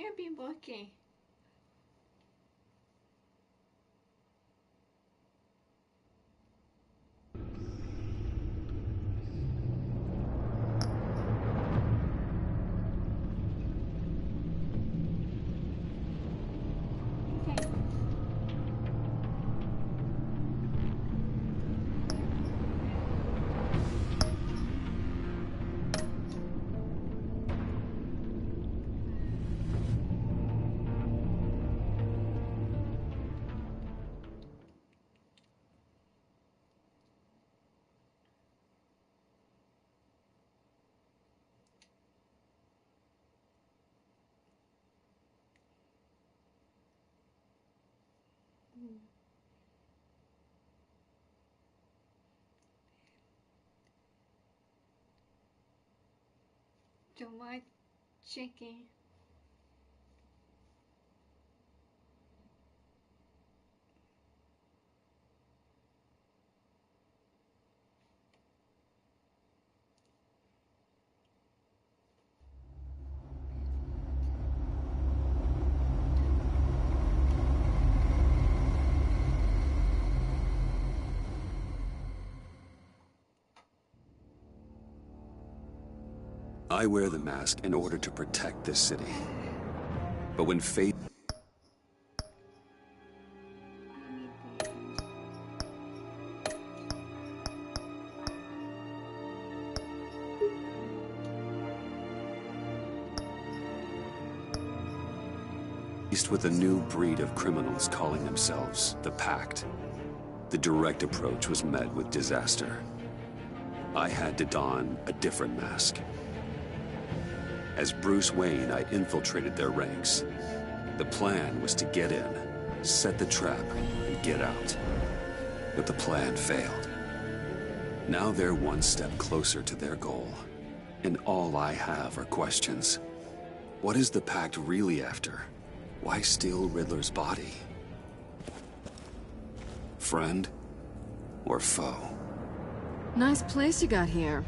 ganha bimbo aqui. Tomate chicken. I wear the mask in order to protect this city. But when fate... faced with a new breed of criminals calling themselves the Pact, the direct approach was met with disaster. I had to don a different mask. As Bruce Wayne, I infiltrated their ranks. The plan was to get in, set the trap, and get out. But the plan failed. Now they're one step closer to their goal. And all I have are questions. What is the Pact really after? Why steal Riddler's body? Friend or foe? Nice place you got here.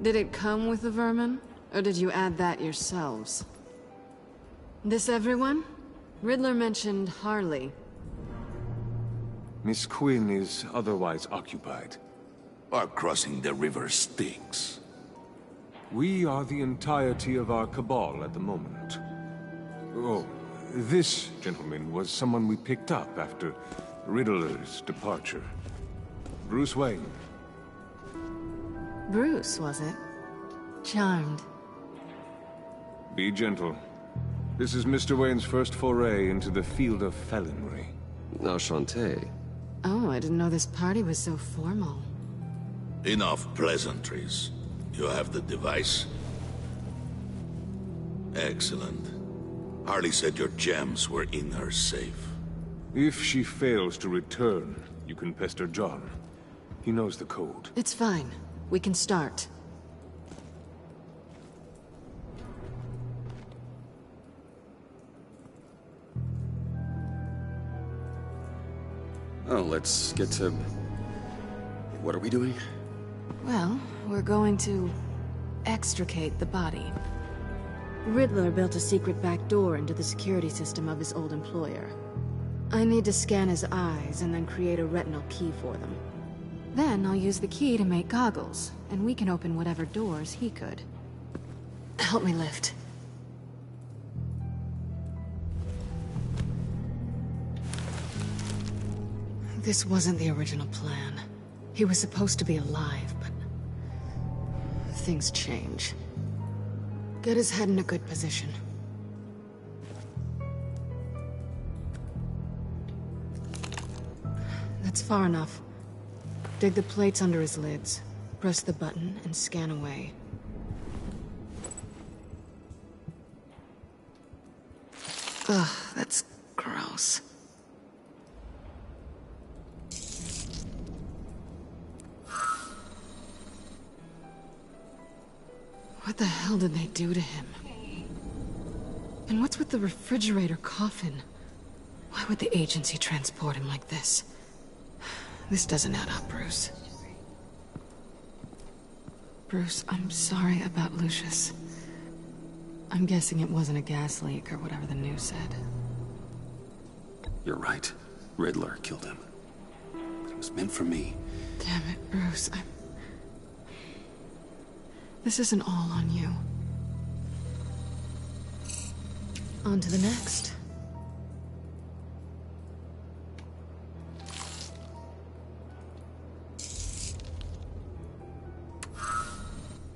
Did it come with the vermin? Or did you add that yourselves? This everyone? Riddler mentioned Harley. Miss Quinn is otherwise occupied. Our crossing the river stinks. We are the entirety of our cabal at the moment. Oh, this gentleman was someone we picked up after Riddler's departure. Bruce Wayne. Bruce, was it? Charmed. Be gentle. This is Mr. Wayne's first foray into the field of felonry. Enchanté. Oh, I didn't know this party was so formal. Enough pleasantries. You have the device? Excellent. Harley said your gems were in her safe. If she fails to return, you can pester John. He knows the code. It's fine. We can start. Oh, let's get to... What are we doing? Well, we're going to extricate the body. Riddler built a secret back door into the security system of his old employer. I need to scan his eyes and then create a retinal key for them. Then I'll use the key to make goggles, and we can open whatever doors he could. Help me lift. This wasn't the original plan. He was supposed to be alive, but... things change. Get his head in a good position. That's far enough. Dig the plates under his lids. Press the button and scan away. Ugh, that's gross. What the hell did they do to him? And what's with the refrigerator coffin? Why would the agency transport him like this? This doesn't add up, Bruce. Bruce, I'm sorry about Lucius. I'm guessing it wasn't a gas leak or whatever the news said. You're right. Riddler killed him. But it was meant for me. Damn it, Bruce. This isn't all on you. On to the next.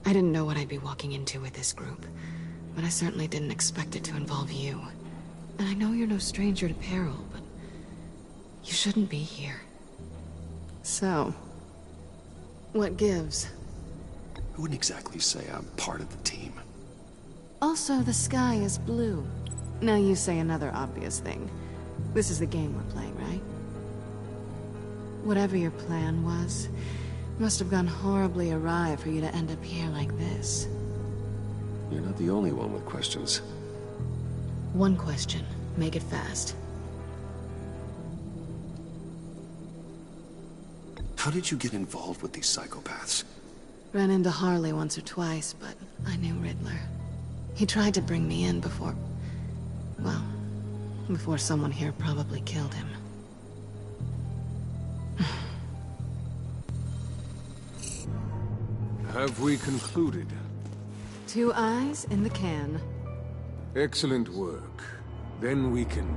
I didn't know what I'd be walking into with this group, but I certainly didn't expect it to involve you. And I know you're no stranger to peril, but you shouldn't be here. So, what gives? I wouldn't exactly say I'm part of the team. Also, the sky is blue. Now you say another obvious thing. This is the game we're playing, right? Whatever your plan was, must have gone horribly awry for you to end up here like this. You're not the only one with questions. One question. Make it fast. How did you get involved with these psychopaths? Ran into Harley once or twice, but I knew Riddler. He tried to bring me in before... well, before someone here probably killed him. Have we concluded? 2 eyes in the can. Excellent work. Then we can...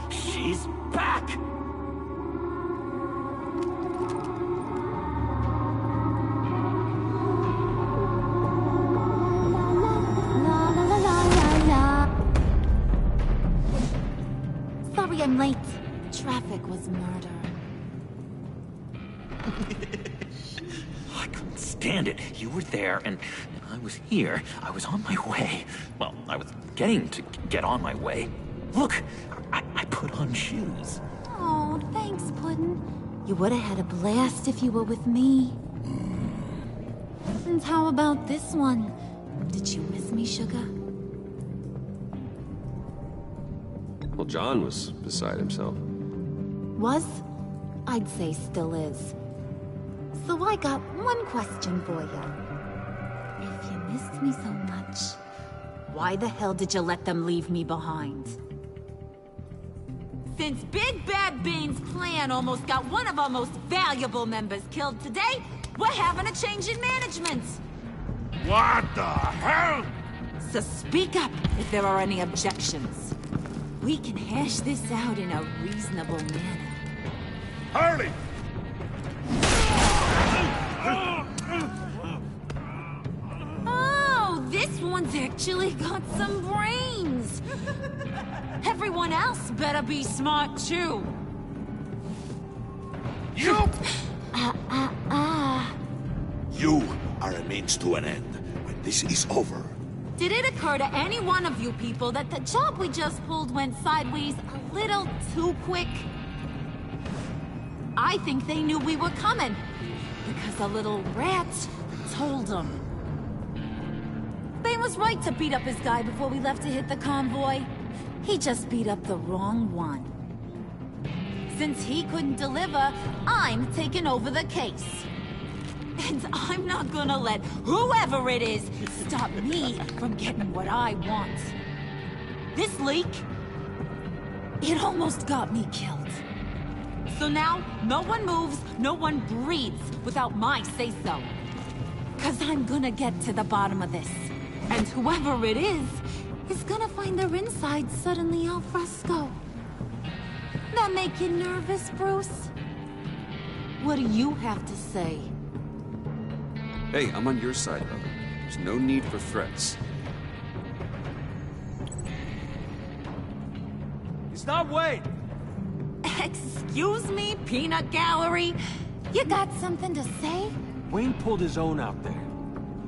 She's back! Sorry I'm late. Traffic was murder. I couldn't stand it. You were there, and I was here. I was on my way. Well, I was getting to get on my way. Look, I put on shoes. Oh, thanks, Puddin'. You would have had a blast if you were with me. And how about this one? Did you miss me, Sugar? Well, John was beside himself. Was? I'd say still is. So I got one question for you. If you missed me so much, why the hell did you let them leave me behind? Since Big Bad Bane's plan almost got one of our most valuable members killed today, we're having a change in management. What the hell? So speak up if there are any objections. We can hash this out in a reasonable manner. Harley! Oh, this one's actually got some brains. Everyone else better be smart too. You! You are a means to an end. When this is over, Did it occur to any one of you people that the job we just pulled went sideways a little too quick? I think they knew we were coming, because a little rat told them. Bane was right to beat up his guy before we left to hit the convoy. He just beat up the wrong one. Since he couldn't deliver, I'm taking over the case. And I'm not gonna let whoever it is stop me from getting what I want. This leak, it almost got me killed. So now, no one moves, no one breathes without my say-so. 'Cause I'm gonna get to the bottom of this. And whoever it is gonna find their insides suddenly al fresco. That make you nervous, Bruce? What do you have to say? Hey, I'm on your side, brother. There's no need for threats. Stop waiting! Excuse me, peanut gallery? You got something to say? Wayne pulled his own out there.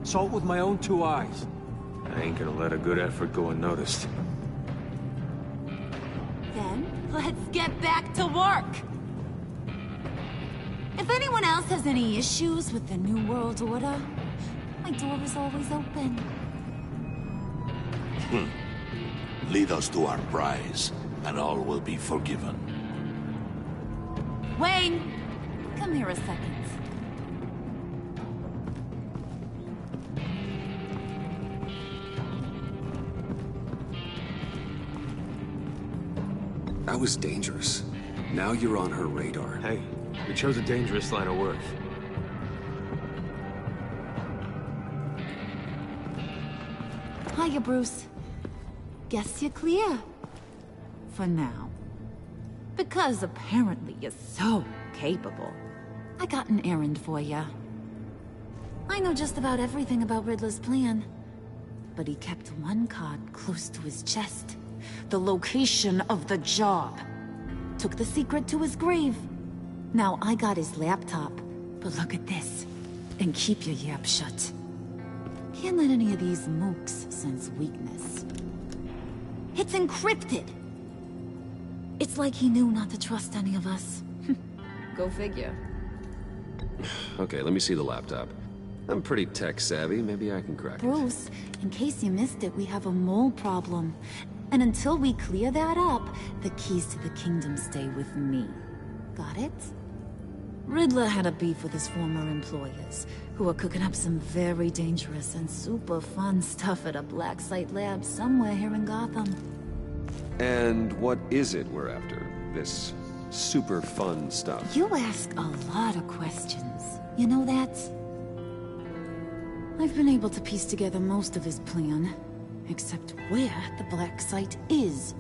Saw it with my own 2 eyes. I ain't gonna let a good effort go unnoticed. Then, let's get back to work. If anyone else has any issues with the New World Order, my door is always open. lead us to our prize, and all will be forgiven. Wayne, come here a second. was dangerous. Now you're on her radar. Hey, we chose a dangerous line of work. Hiya, Bruce. Guess you're clear. For now. Because apparently you're so capable. I got an errand for ya. I know just about everything about Riddler's plan. But he kept one card close to his chest. The location of the job. Took the secret to his grave. Now I got his laptop. But look at this. And keep your yap shut. Can't let any of these mooks sense weakness. It's encrypted! It's like he knew not to trust any of us. Go figure. Okay, let me see the laptop. I'm pretty tech-savvy. Maybe I can crack it. Bruce, in case you missed it, we have a mole problem. And until we clear that up, the keys to the kingdom stay with me. Got it? Riddler had a beef with his former employers, who are cooking up some very dangerous and super fun stuff at a black site lab somewhere here in Gotham. And what is it we're after? This super fun stuff? You ask a lot of questions. You know that? I've been able to piece together most of his plan, except where the black site is.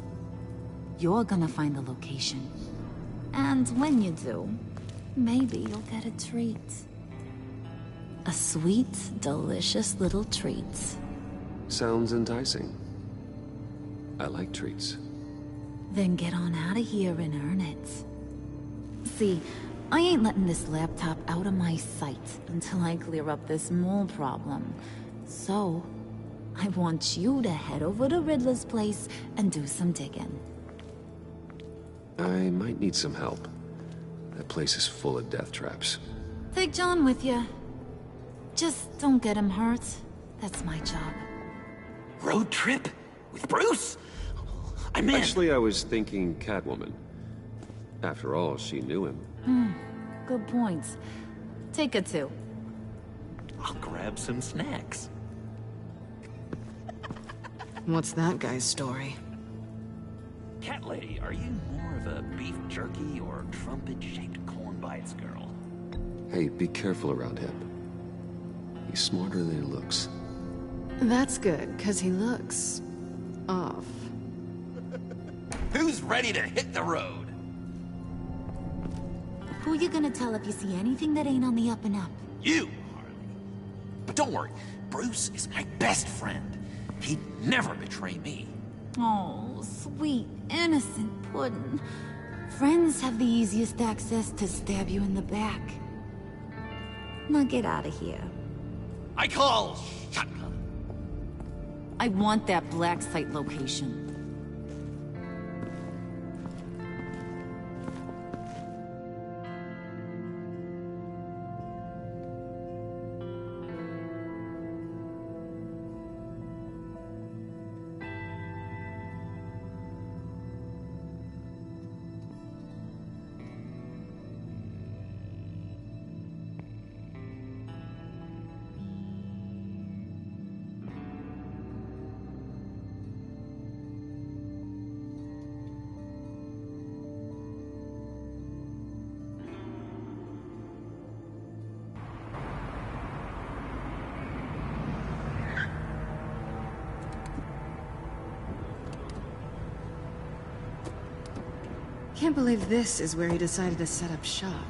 You're gonna find the location. And when you do, maybe you'll get a treat. A sweet, delicious little treat. Sounds enticing. I like treats. Then get on out of here and earn it. See, I ain't letting this laptop out of my sight until I clear up this mole problem. So, I want you to head over to Riddler's place and do some digging. I might need some help. That place is full of death traps. Take John with you. Just don't get him hurt. That's my job. Road trip? With Bruce? I'm in. Actually, I was thinking Catwoman. After all, she knew him. Good point. Take it too. I'll grab some snacks. What's that guy's story? Cat lady, are you more of a beef jerky or trumpet-shaped corn bites girl? Hey, be careful around him. He's smarter than he looks. That's good, because he looks... off. Who's ready to hit the road? Who you gonna tell if you see anything that ain't on the up and up? You, Harley. But don't worry, Bruce is my best friend. He'd never betray me. Oh, sweet, innocent Puddin'. Friends have the easiest access to stab you in the back. Now get out of here. I call shotgun. I want that black site location. Can't believe this is where he decided to set up shop.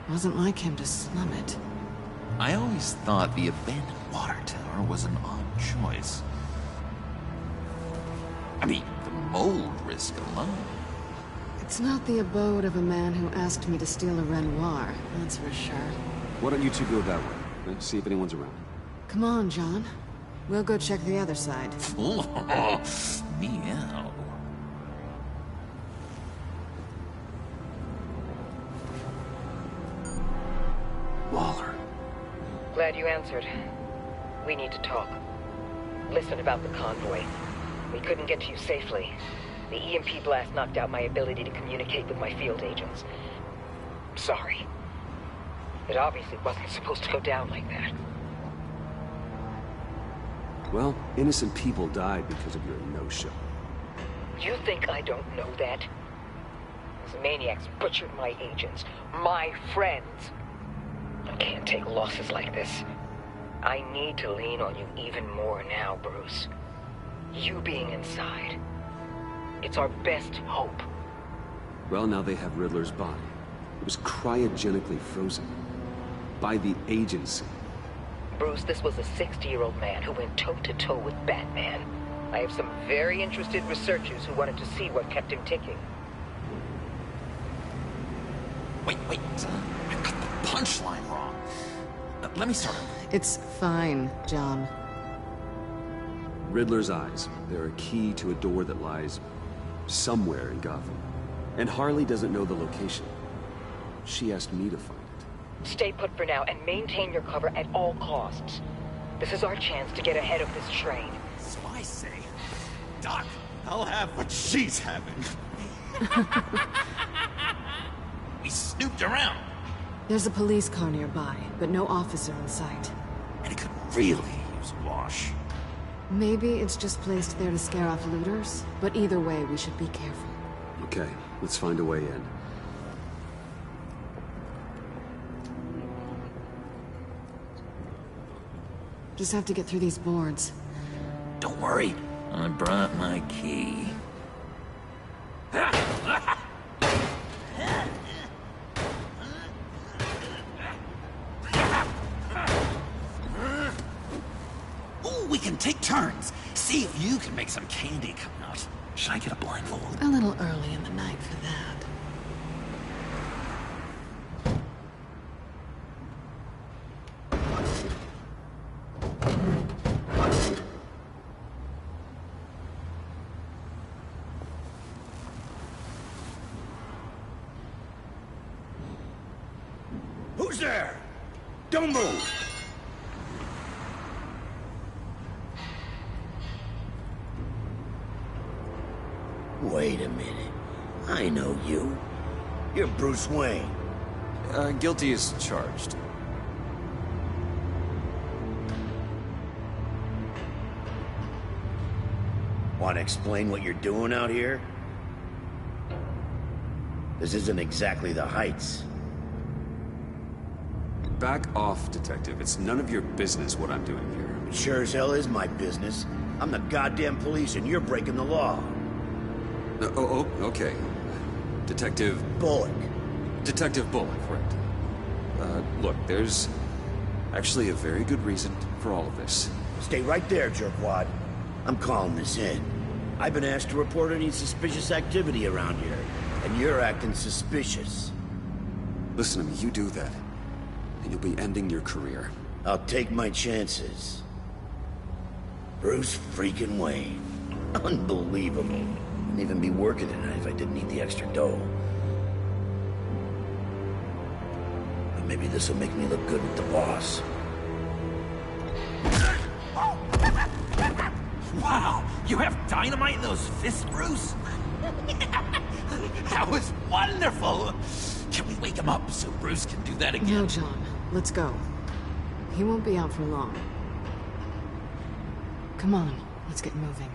Wasn't like him to slum it. I always thought the abandoned water tower was an odd choice. I mean, the mold risk alone. It's not the abode of a man who asked me to steal a Renoir, that's for sure. Why don't you two go that way? See if anyone's around. Come on, John. We'll go check the other side. Meow. Waller. Glad you answered. We need to talk. Listen about the convoy. We couldn't get to you safely. The EMP blast knocked out my ability to communicate with my field agents. Sorry. It obviously wasn't supposed to go down like that. Well, innocent people died because of your no-show. You think I don't know that? These maniacs butchered my agents, my friends. I can't take losses like this. I need to lean on you even more now, Bruce. You being inside. It's our best hope. Well, now they have Riddler's body. It was cryogenically frozen. By the agency. Bruce, this was a 60-year-old man who went toe-to-toe with Batman. I have some very interested researchers who wanted to see what kept him ticking. Wait. I got the punchline wrong. Let me start over. It's fine, John. Riddler's eyes. They're a key to a door that lies somewhere in Gotham. And Harley doesn't know the location. She asked me to find it. Stay put for now and maintain your cover at all costs. This is our chance to get ahead of this train. So I say, Doc, I'll have what she's having. We snooped around. There's a police car nearby, but no officer in sight. And it could really use a wash. Maybe it's just placed there to scare off looters, but either way, we should be careful. Okay, let's find a way in. Just have to get through these boards. Don't worry, I brought my key. Ooh, we can take turns. See if you can make some candy come out. Should I get a blindfold? A little early in the night for that. Who's there? Don't move! Wait a minute. I know you. You're Bruce Wayne. Guilty as charged. Want to explain what you're doing out here? This isn't exactly the Heights. Back off, Detective. It's none of your business what I'm doing here. It sure as hell is my business. I'm the goddamn police and you're breaking the law. Okay. Detective... Bullock. Detective Bullock, right. Look, there's actually a very good reason for all of this. Stay right there, jerkwad. I'm calling this in. I've been asked to report any suspicious activity around here, and you're acting suspicious. Listen to me, you do that, and you'll be ending your career. I'll take my chances. Bruce freaking Wayne. Unbelievable. Wouldn't even be working tonight if I didn't need the extra dough. But maybe this will make me look good with the boss. Wow, you have dynamite in those fists, Bruce? That was wonderful! Can we wake him up so Bruce can do that again? No, John. Let's go. He won't be out for long. Come on, let's get moving.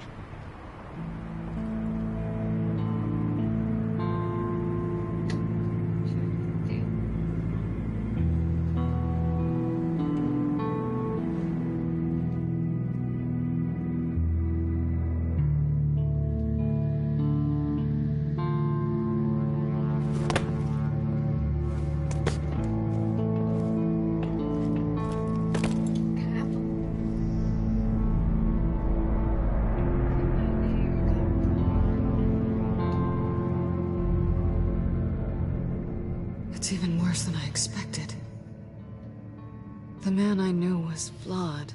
It's even worse than I expected. The man I knew was flawed,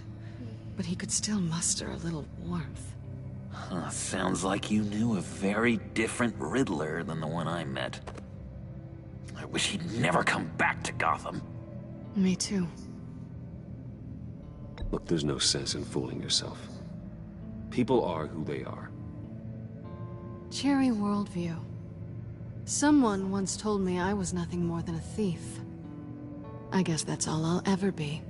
but he could still muster a little warmth. Huh, sounds like you knew a very different Riddler than the one I met. I wish he'd never come back to Gotham. Me too. Look, there's no sense in fooling yourself. People are who they are. Cheery worldview. Someone once told me I was nothing more than a thief. I guess that's all I'll ever be.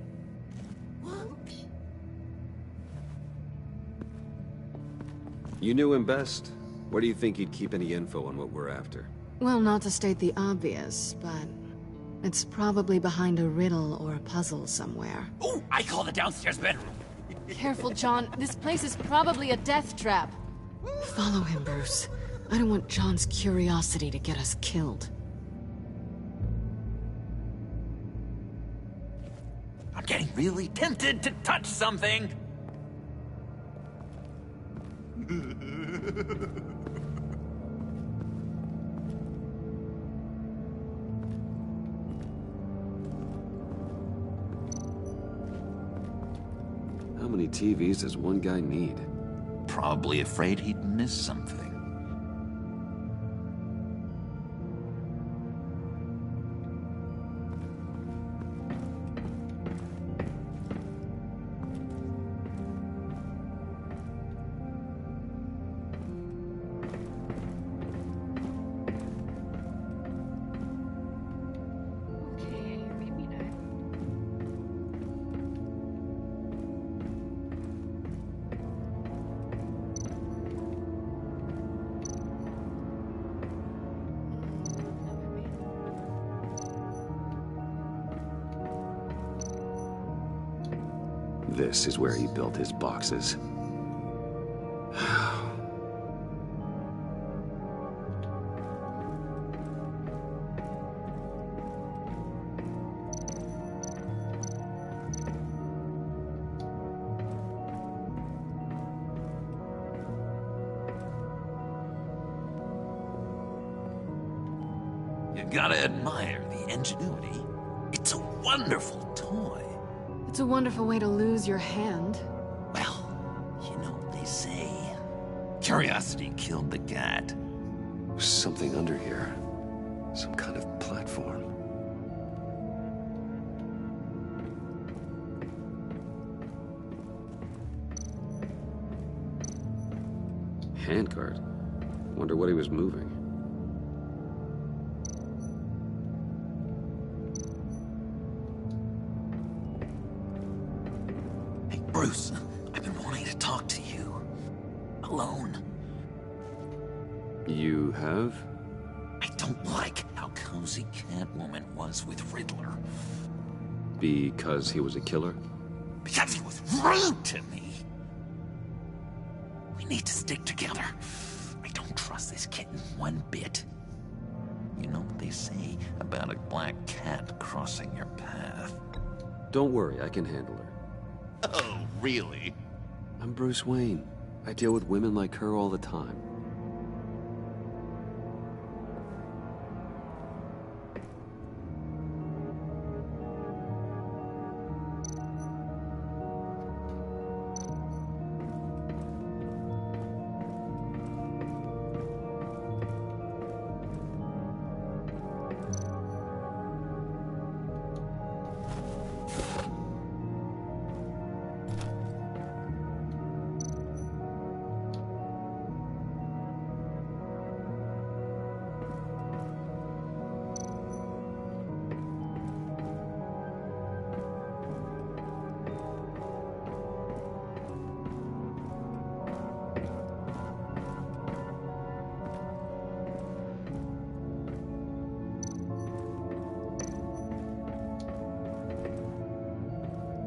You knew him best. Where do you think he'd keep any info on what we're after? Well, not to state the obvious, but it's probably behind a riddle or a puzzle somewhere. Ooh, I call the downstairs bedroom. Careful, John. This place is probably a death trap. Follow him, Bruce. I don't want John's curiosity to get us killed. I'm getting really tempted to touch something. How many TVs does one guy need? Probably afraid he'd miss something. Okay, maybe not. This is where he built his boxes. You gotta admire the ingenuity. It's a wonderful toy. It's a wonderful way to lose your hand. Well, you know what they say. Curiosity killed the cat. There's something under here. Some kind of platform. Handcart. Wonder what he was moving. Hey, Bruce, I've been wanting to talk to you. Alone. You have? I don't like how cozy Catwoman was with Riddler. Because he was a killer? Because he was rude to me. We need to stick together. I don't trust this kitten one bit. You know what they say about a black cat crossing your path? Don't worry, I can handle her. Oh, really? I'm Bruce Wayne. I deal with women like her all the time.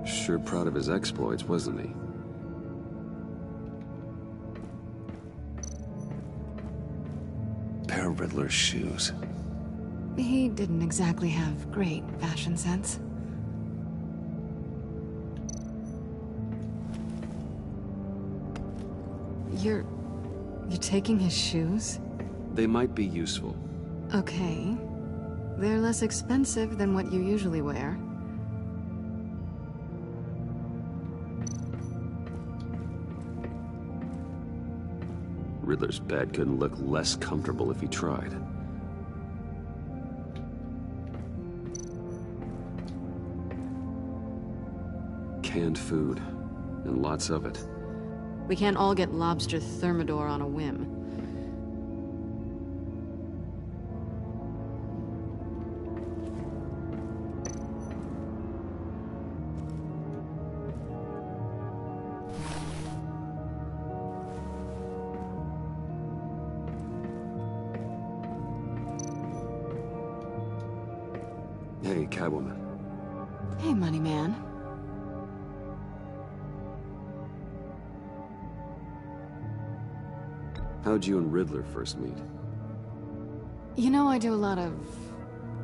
Sure proud of his exploits, wasn't he? Pair of Riddler's shoes. He didn't exactly have great fashion sense. You're taking his shoes? They might be useful. Okay. They're less expensive than what you usually wear. Riddler's bed couldn't look less comfortable if he tried. Canned food, and lots of it. We can't all get lobster thermidor on a whim. Hey, Catwoman. Hey, money man. How'd you and Riddler first meet? You know, I do a lot of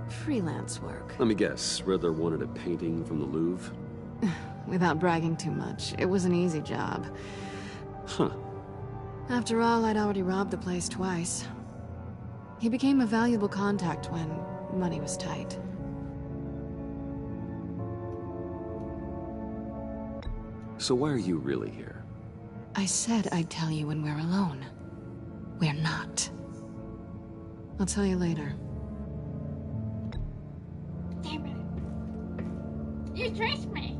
freelance work. Let me guess, Riddler wanted a painting from the Louvre? Without bragging too much, it was an easy job. Huh. After all, I'd already robbed the place twice. He became a valuable contact when money was tight. So why are you really here? I said I'd tell you when we're alone. We're not. I'll tell you later. Damn it. You traced me.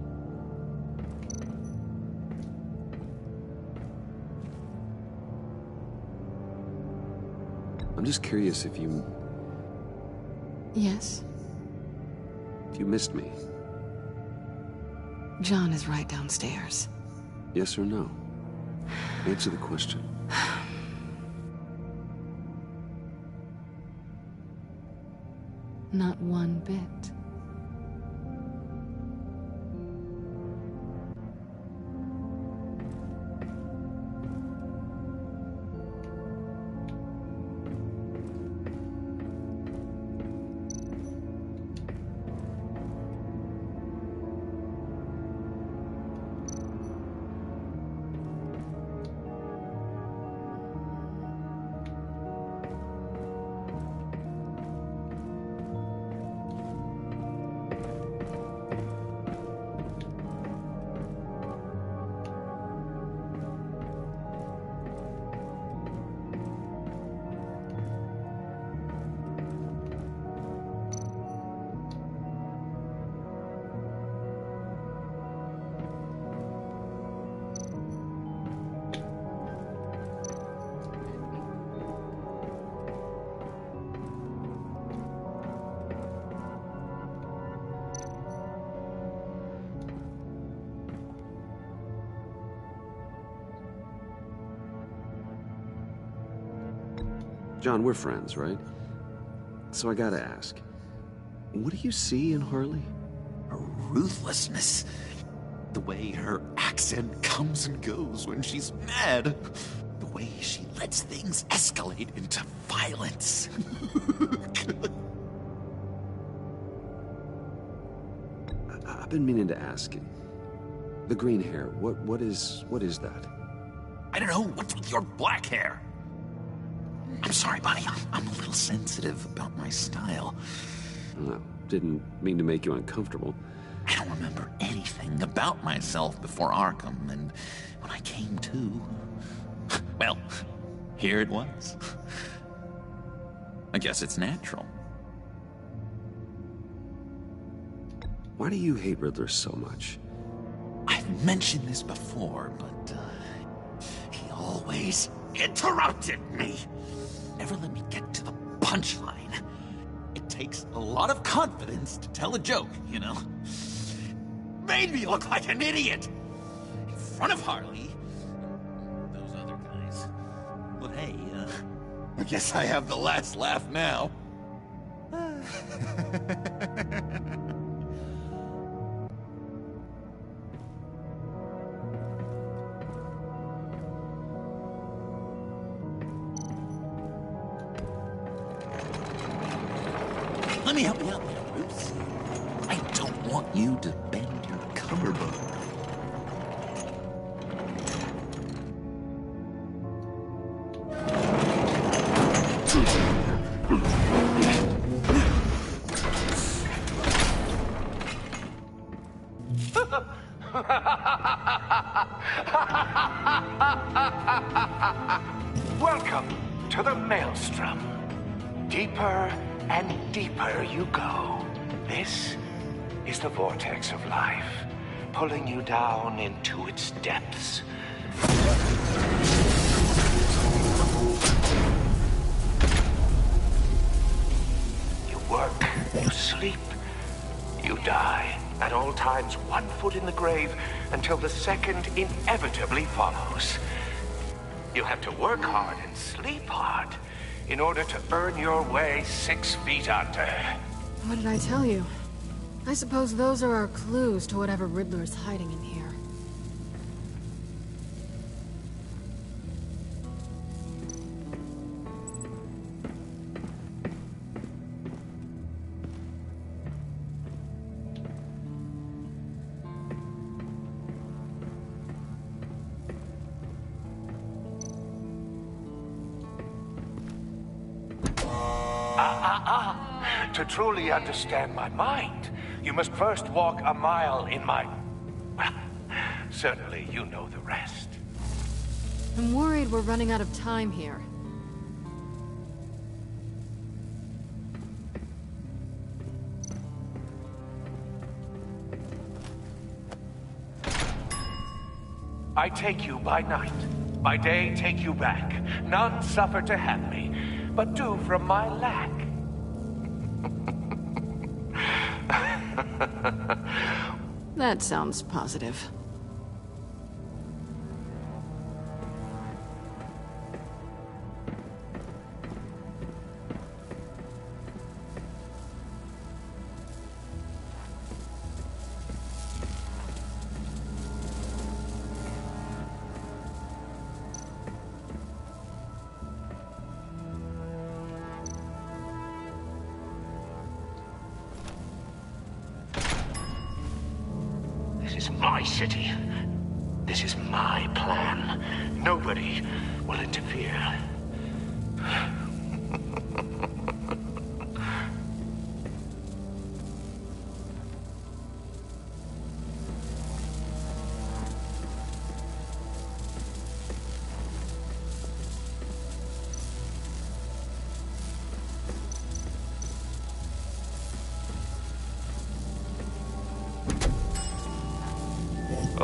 I'm just curious if you... Yes? If you missed me. John is right downstairs. Yes or no? Answer the question. Not one bit. John, we're friends, right? So I gotta ask, what do you see in Harley? Her ruthlessness. The way her accent comes and goes when she's mad. The way she lets things escalate into violence. I've been meaning to ask you. The green hair, what is that? I don't know, what's with your black hair? I'm sorry, buddy. I'm a little sensitive about my style. Well, didn't mean to make you uncomfortable. I don't remember anything about myself before Arkham, and when I came to... well, here it was. I guess it's natural. Why do you hate Riddler so much? I've mentioned this before, but he always interrupted me. Never let me get to the punchline. It takes a lot of confidence to tell a joke, you know? Made me look like an idiot! In front of Harley. Those other guys. But hey, I guess I have the last laugh now. Let me help you out there, Bruce. I don't want you to bend your collarbone. Welcome to the Maelstrom. Deeper and deeper you go. This is the vortex of life, pulling you down into its depths. You work, you sleep, you die. At all times, 1 foot in the grave until the second inevitably follows. You have to work hard and sleep hard in order to earn your way 6 feet under. What did I tell you? I suppose those are our clues to whatever Riddler's hiding in here. To truly understand my mind, you must first walk a mile in my... Well, certainly you know the rest. I'm worried we're running out of time here. I take you by night. By day, take you back. None suffer to have me, but do from my lack. That sounds positive. This is my city. This is my plan. Nobody will interfere.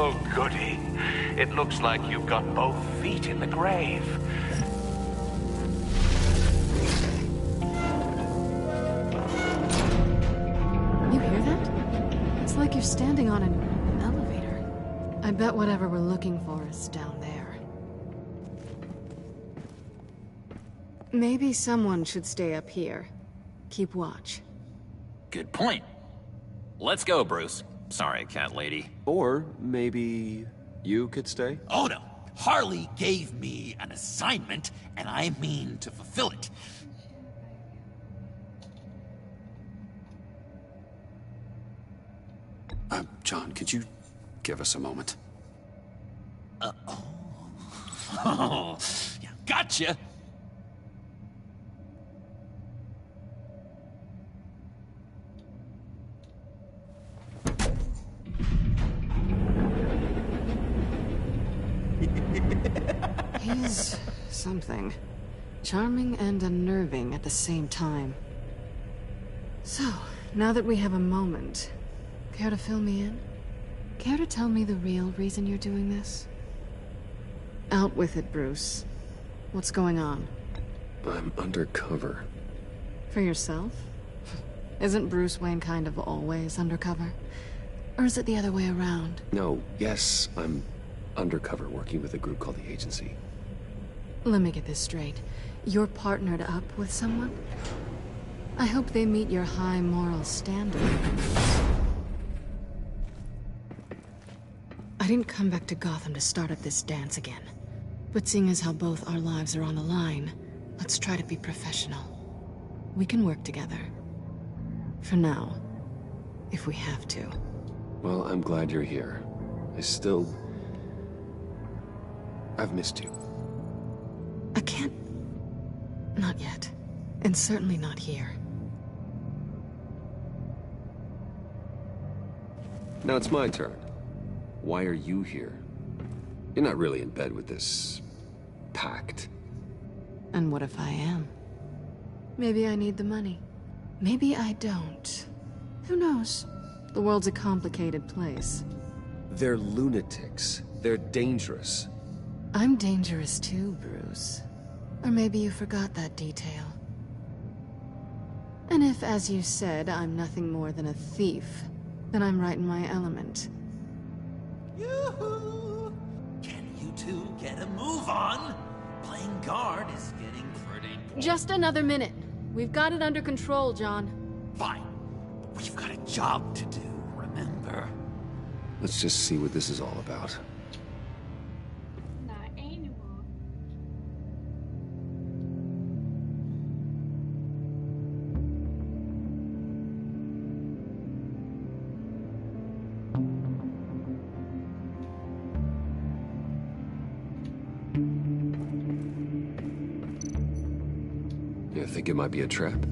Oh, goody. It looks like you've got both feet in the grave. You hear that? It's like you're standing on an elevator. I bet whatever we're looking for is down there. Maybe someone should stay up here. Keep watch. Good point. Let's go, Bruce. Sorry, cat lady. Or maybe you could stay? Oh no. Harley gave me an assignment, and I mean to fulfill it. John, could you give us a moment? Oh, yeah, gotcha. He's something. Charming and unnerving at the same time. So, now that we have a moment, care to fill me in? Care to tell me the real reason you're doing this? Out with it, Bruce. What's going on? I'm undercover. For yourself? Isn't Bruce Wayne kind of always undercover? Or is it the other way around? No, yes, I'm undercover working with a group called the Agency. Let me get this straight. You're partnered up with someone? I hope they meet your high moral standard. I didn't come back to Gotham to start up this dance again. But seeing as how both our lives are on the line, let's try to be professional. We can work together. For now. If we have to. Well, I'm glad you're here. I've missed you. I can't... Not yet. And certainly not here. Now it's my turn. Why are you here? You're not really in bed with this... pact. And what if I am? Maybe I need the money. Maybe I don't. Who knows? The world's a complicated place. They're lunatics. They're dangerous. I'm dangerous too, Bruce. Or maybe you forgot that detail. And if, as you said, I'm nothing more than a thief, then I'm right in my element. Yoo-hoo! Can you two get a move on? Playing guard is getting pretty boring. Just another minute. We've got it under control, John. Fine. We've got a job to do, remember? Let's just see what this is all about. Not anymore. You think it might be a trap?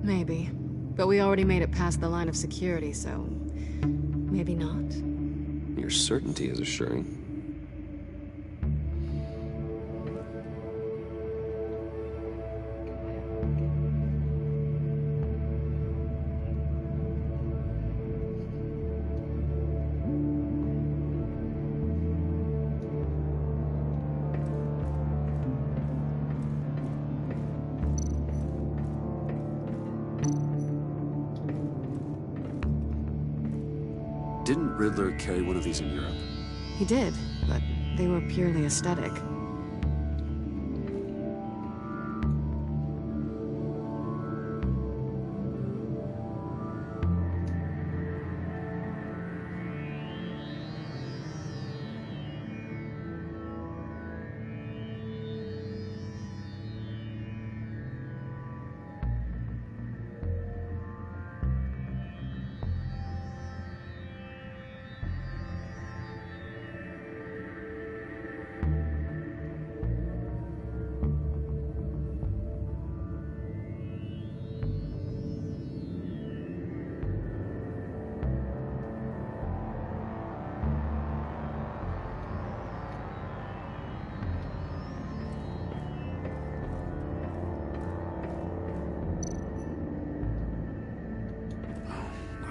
Maybe. But we already made it past the line of security, so... maybe not. Your certainty is assuring. Didn't Riddler carry one of these in Europe? He did, but they were purely aesthetic.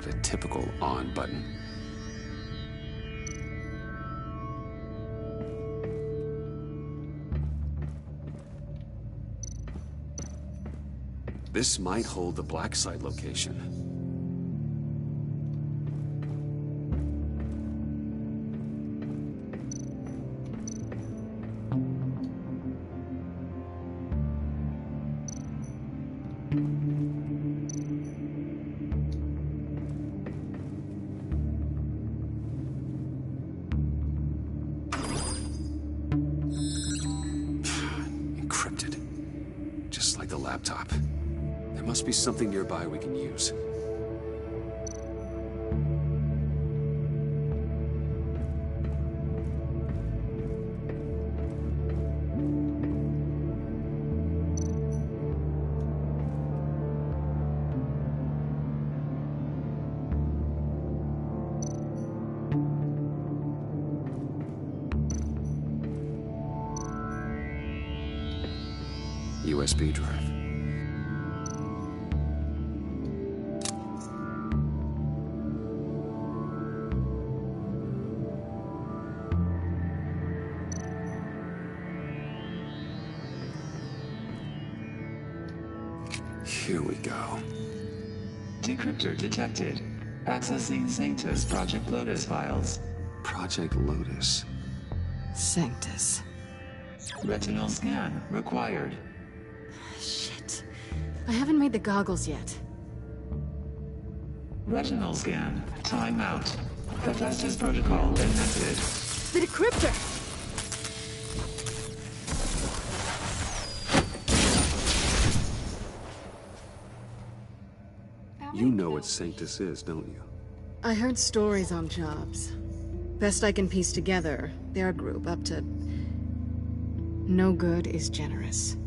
A typical on button. This might hold the black site location. Laptop. There must be something nearby we can use. USB drive. Here we go. Decryptor detected. Accessing Sanctus Project Lotus files. Project Lotus. Sanctus. Retinal scan required. Shit. I haven't made the goggles yet. Retinal scan. Timeout. Hephaestus protocol enacted. The decryptor! You know what Sanctus is, don't you? I heard stories on jobs. Best I can piece together, their group up to... No good is generous.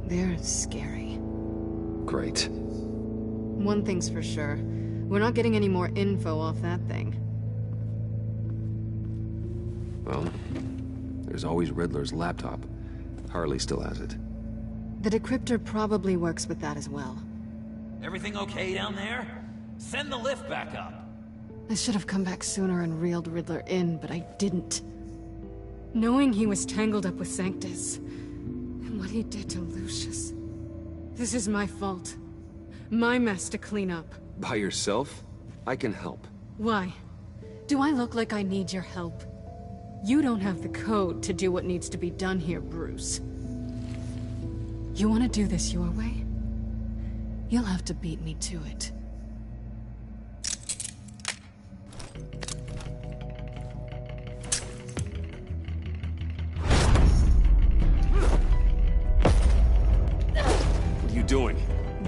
They're scary. Great. One thing's for sure. We're not getting any more info off that thing. Well, there's always Riddler's laptop. Harley still has it. The decryptor probably works with that as well. Everything okay down there? Send the lift back up. I should have come back sooner and reeled Riddler in, but I didn't. Knowing he was tangled up with Sanctus, and what he did to Lucius. This is my fault. My mess to clean up. By yourself? I can help. Why? Do I look like I need your help? You don't have the code to do what needs to be done here, Bruce. You want to do this your way? You'll have to beat me to it.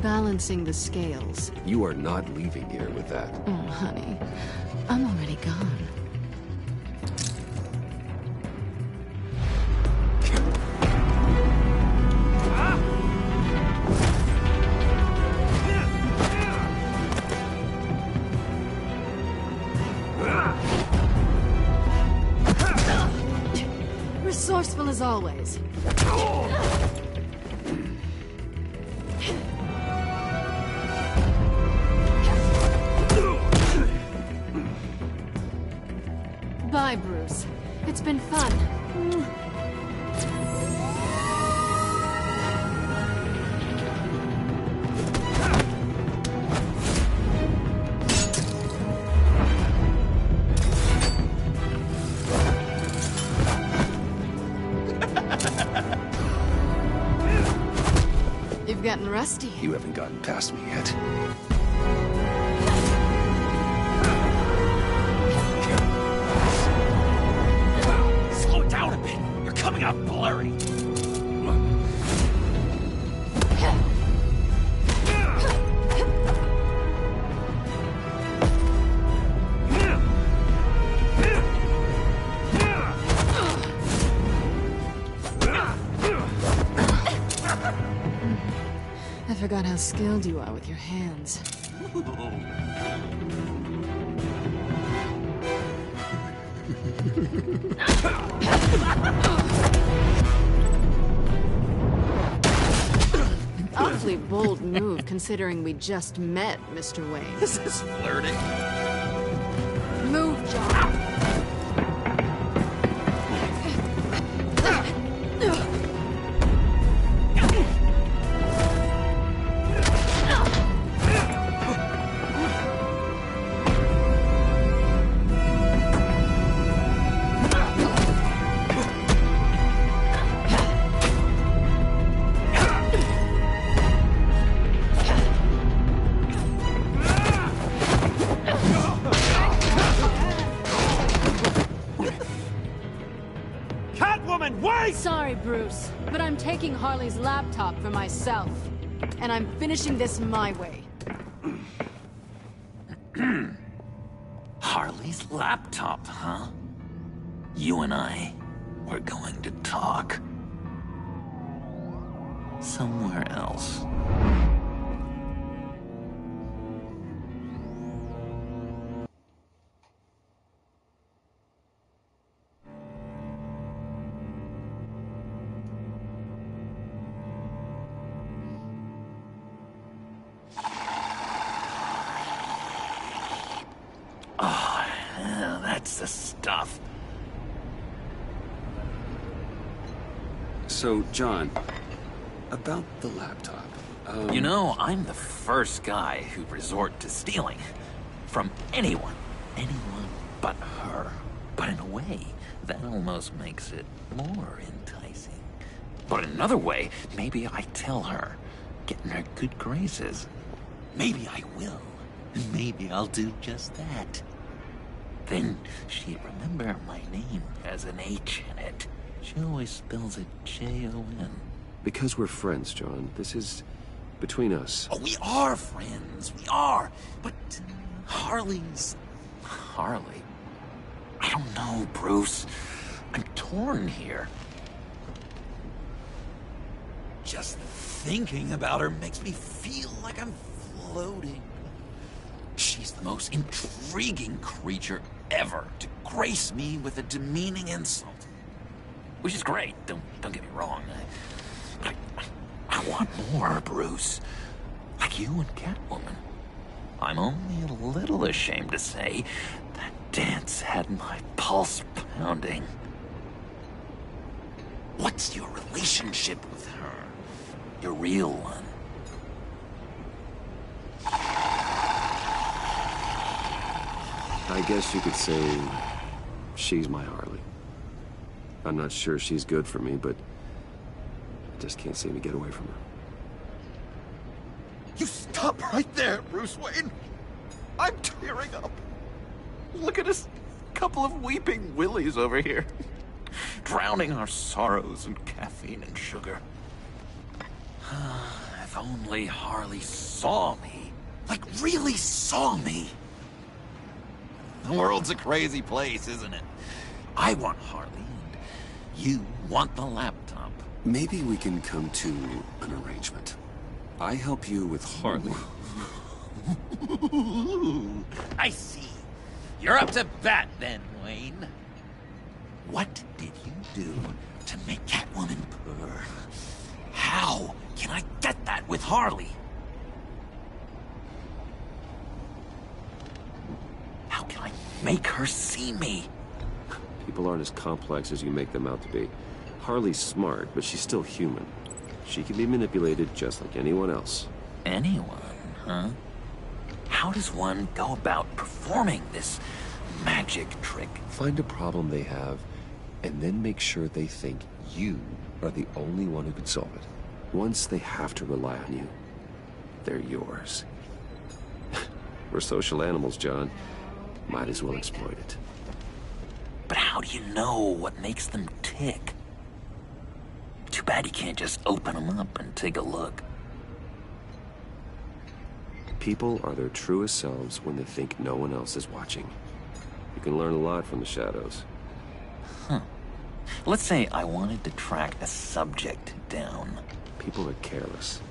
Balancing the scales. You are not leaving here with that. Oh, honey. I'm already gone. Resourceful as always. Bye, Bruce. It's been fun. You've gotten rusty. You haven't gotten past me yet. Slow down a bit. You're coming out blurry. I forgot how skilled you are with your hands. Awfully bold move, considering we just met, Mr. Wayne. This is flirting. Move, John. Sorry, Bruce, but I'm taking Harley's laptop for myself. And I'm finishing this my way. Harley's laptop, huh? You and I, we're going to talk. Somewhere else. Oh, yeah, that's the stuff. So, John, about the laptop. You know, I'm the first guy who'd resort to stealing. From anyone. Anyone but her. But in a way, that almost makes it more enticing. But in another way, maybe I tell her. Get in her good graces. Maybe I will. And maybe I'll do just that. Then she'd remember my name has an H in it. She always spells it J-O-N. Because we're friends, John. This is between us. Oh, we are friends. We are. But Harley's... Harley? I don't know, Bruce. I'm torn here. Just thinking about her makes me feel like I'm floating. She's the most intriguing creature ever to grace me with a demeaning insult. Which is great, don't get me wrong. I want more, Bruce. Like you and Catwoman. I'm only a little ashamed to say that dance had my pulse pounding. What's your relationship with her? Your real one. I guess you could say she's my Harley. I'm not sure she's good for me, but I just can't seem to get away from her. You stop right there, Bruce Wayne. I'm tearing up. Look at us, couple of weeping willies over here. Drowning our sorrows in caffeine and sugar. If only Harley saw me. Like, really saw me. The world's a crazy place, isn't it? I want Harley, and you want the laptop. Maybe we can come to an arrangement. I help you with Harley. I see. You're up to bat then, Wayne. What did you do to make Catwoman purr? How can I get that with Harley? How can I make her see me? People aren't as complex as you make them out to be. Harley's smart, but she's still human. She can be manipulated just like anyone else. Anyone, huh? How does one go about performing this magic trick? Find a problem they have, and then make sure they think you are the only one who can solve it. Once they have to rely on you, they're yours. We're social animals, John. Might as well exploit it. But how do you know what makes them tick? Too bad you can't just open them up and take a look. People are their truest selves when they think no one else is watching. You can learn a lot from the shadows. Huh. Let's say I wanted to track a subject down. People are careless.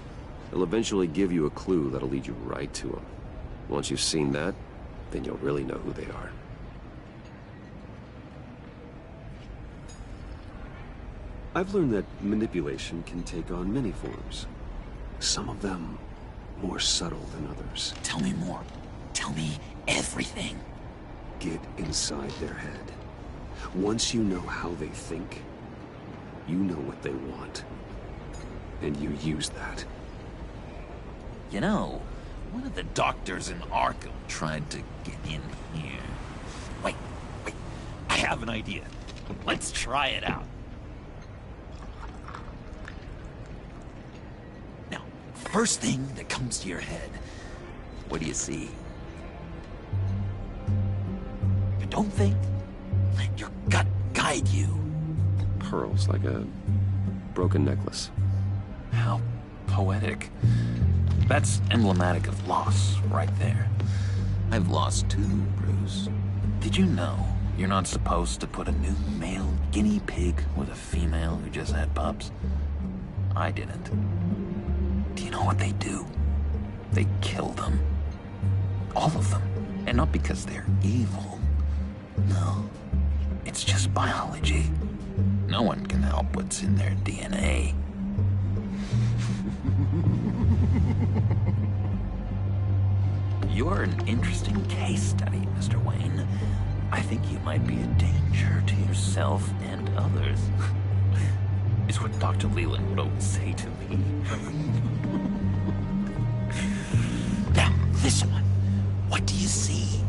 They'll eventually give you a clue that'll lead you right to them. Once you've seen that, then you'll really know who they are. I've learned that manipulation can take on many forms. Some of them more subtle than others. Tell me more. Tell me everything. Get inside their head. Once you know how they think, you know what they want. And you use that. You know, one of the doctors in Arkham tried to get in here. Wait. I have an idea. Let's try it out. Now, first thing that comes to your head, what do you see? But don't think. Let your gut guide you. Pearls, like a broken necklace. How poetic. That's emblematic of loss, right there. I've lost too, Bruce. Did you know you're not supposed to put a new male guinea pig with a female who just had pups? I didn't. Do you know what they do? They kill them. All of them. And not because they're evil. No. It's just biology. No one can help what's in their DNA. You're an interesting case study, Mr. Wayne. I think you might be a danger to yourself and others. It's what Dr. Leland would always say to me. Now, this one. What do you see?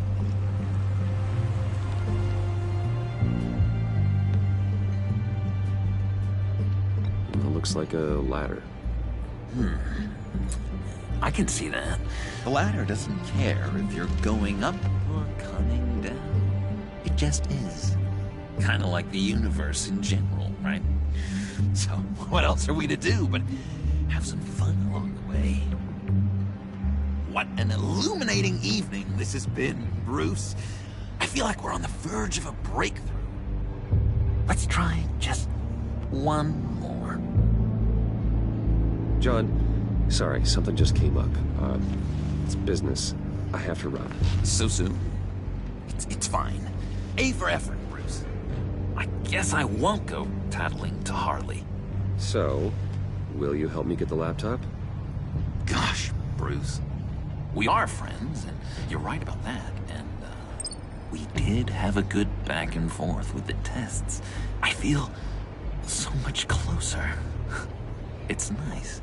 It looks like a ladder. I can see that. The ladder doesn't care if you're going up or coming down. It just is. Kind of like the universe in general, right? So, what else are we to do but have some fun along the way? What an illuminating evening this has been, Bruce. I feel like we're on the verge of a breakthrough. Let's try just one more. John, sorry, something just came up. It's business. I have to run. So soon? It's fine. A for effort, Bruce. I guess I won't go tattling to Harley. So, will you help me get the laptop? Gosh, Bruce. We are friends, and you're right about that. And, we did have a good back and forth with the tests. I feel so much closer. It's nice.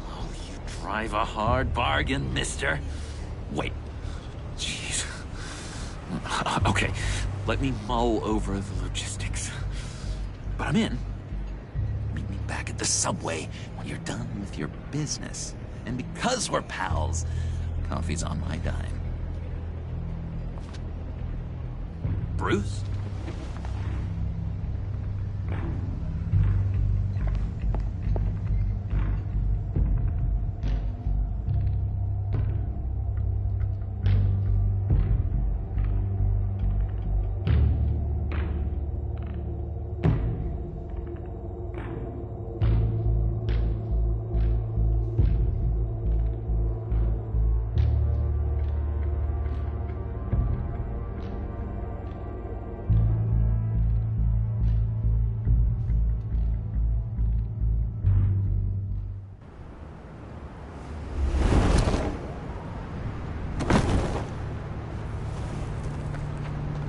Oh, you drive a hard bargain, mister. Wait. Jeez. Okay, let me mull over the logistics. But I'm in. Meet me back at the subway when you're done with your business. And because we're pals, coffee's on my dime. Bruce?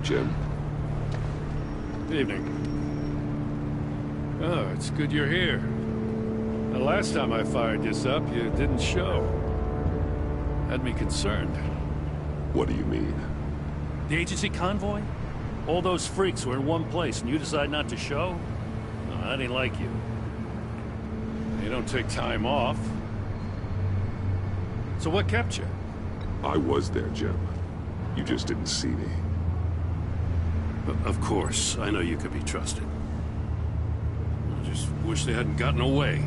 Jim? Evening. Oh, it's good you're here. The last time I fired this up, you didn't show. Had me concerned. What do you mean? The agency convoy? All those freaks were in one place and you decide not to show? No, that ain't like you. You don't take time off. So what kept you? I was there, Jim. You just didn't see me. Of course, I know you could be trusted. I just wish they hadn't gotten away.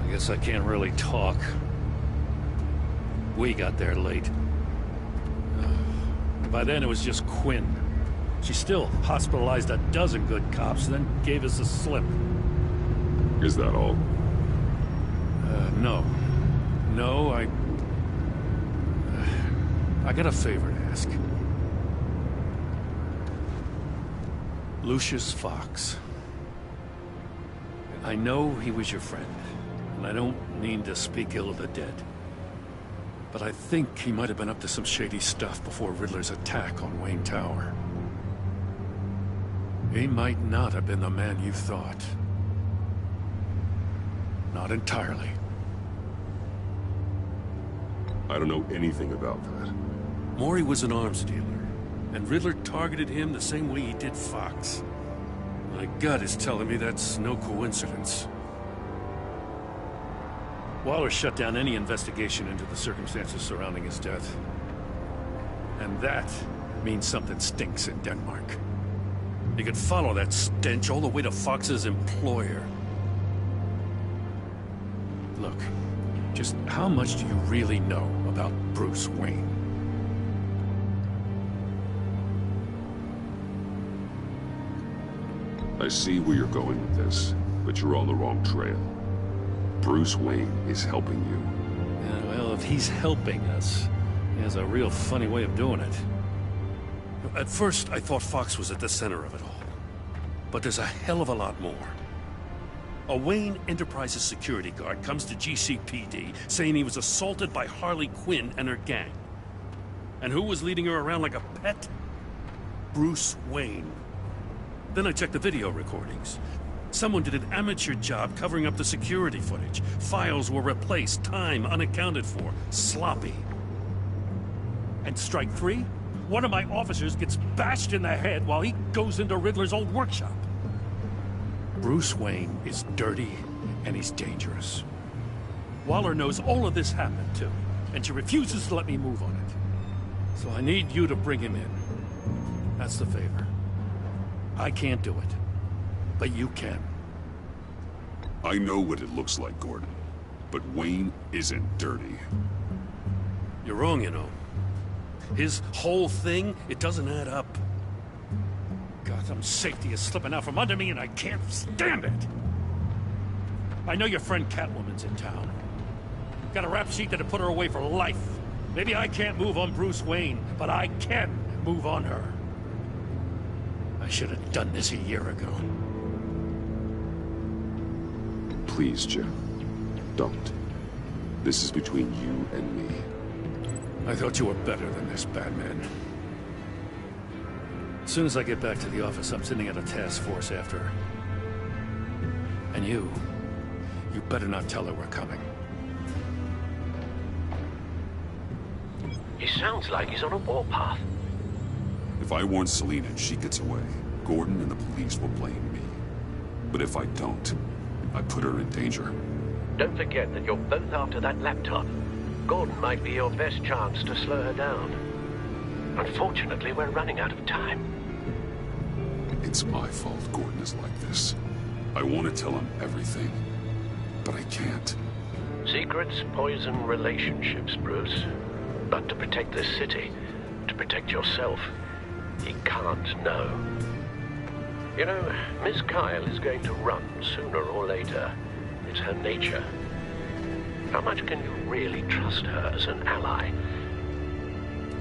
I guess I can't really talk. We got there late. By then it was just Quinn. She still hospitalized a dozen good cops, then gave us a slip. Is that all? No. No, I got a favor to ask. Lucius Fox. I know he was your friend, and I don't mean to speak ill of the dead. But I think he might have been up to some shady stuff before Riddler's attack on Wayne Tower. He might not have been the man you thought. Not entirely. I don't know anything about that. Maury was an arms dealer, and Riddler targeted him the same way he did Fox. My gut is telling me that's no coincidence. Waller shut down any investigation into the circumstances surrounding his death. And that means something stinks in Denmark. You could follow that stench all the way to Fox's employer. Look, just how much do you really know about Bruce Wayne? I see where you're going with this, but you're on the wrong trail. Bruce Wayne is helping you. Yeah, well, if he's helping us, he has a real funny way of doing it. At first, I thought Fox was at the center of it all. But there's a hell of a lot more. A Wayne Enterprises security guard comes to GCPD saying he was assaulted by Harley Quinn and her gang. And who was leading her around like a pet? Bruce Wayne. Then I checked the video recordings. Someone did an amateur job covering up the security footage. Files were replaced, time unaccounted for, sloppy. And strike three? One of my officers gets bashed in the head while he goes into Riddler's old workshop. Bruce Wayne is dirty and he's dangerous. Waller knows all of this happened too, and she refuses to let me move on it. So I need you to bring him in. That's the favor. I can't do it, but you can. I know what it looks like, Gordon, but Wayne isn't dirty. You're wrong, you know. His whole thing, it doesn't add up. Gotham's safety is slipping out from under me and I can't stand it. I know your friend Catwoman's in town. Got a rap sheet that'd put her away for life. Maybe I can't move on Bruce Wayne, but I can move on her. I should have done this a year ago. Please, Jim. Don't. This is between you and me. I thought you were better than this, Batman. As soon as I get back to the office, I'm sending out a task force after her. And you better not tell her we're coming. He sounds like he's on a warpath. If I warn Selina and she gets away, Gordon and the police will blame me. But if I don't, I put her in danger. Don't forget that you're both after that laptop. Gordon might be your best chance to slow her down. Unfortunately, we're running out of time. It's my fault Gordon is like this. I want to tell him everything, but I can't. Secrets poison relationships, Bruce. But to protect this city, to protect yourself, he can't know. You know, Miss Kyle is going to run sooner or later. It's her nature. How much can you really trust her as an ally?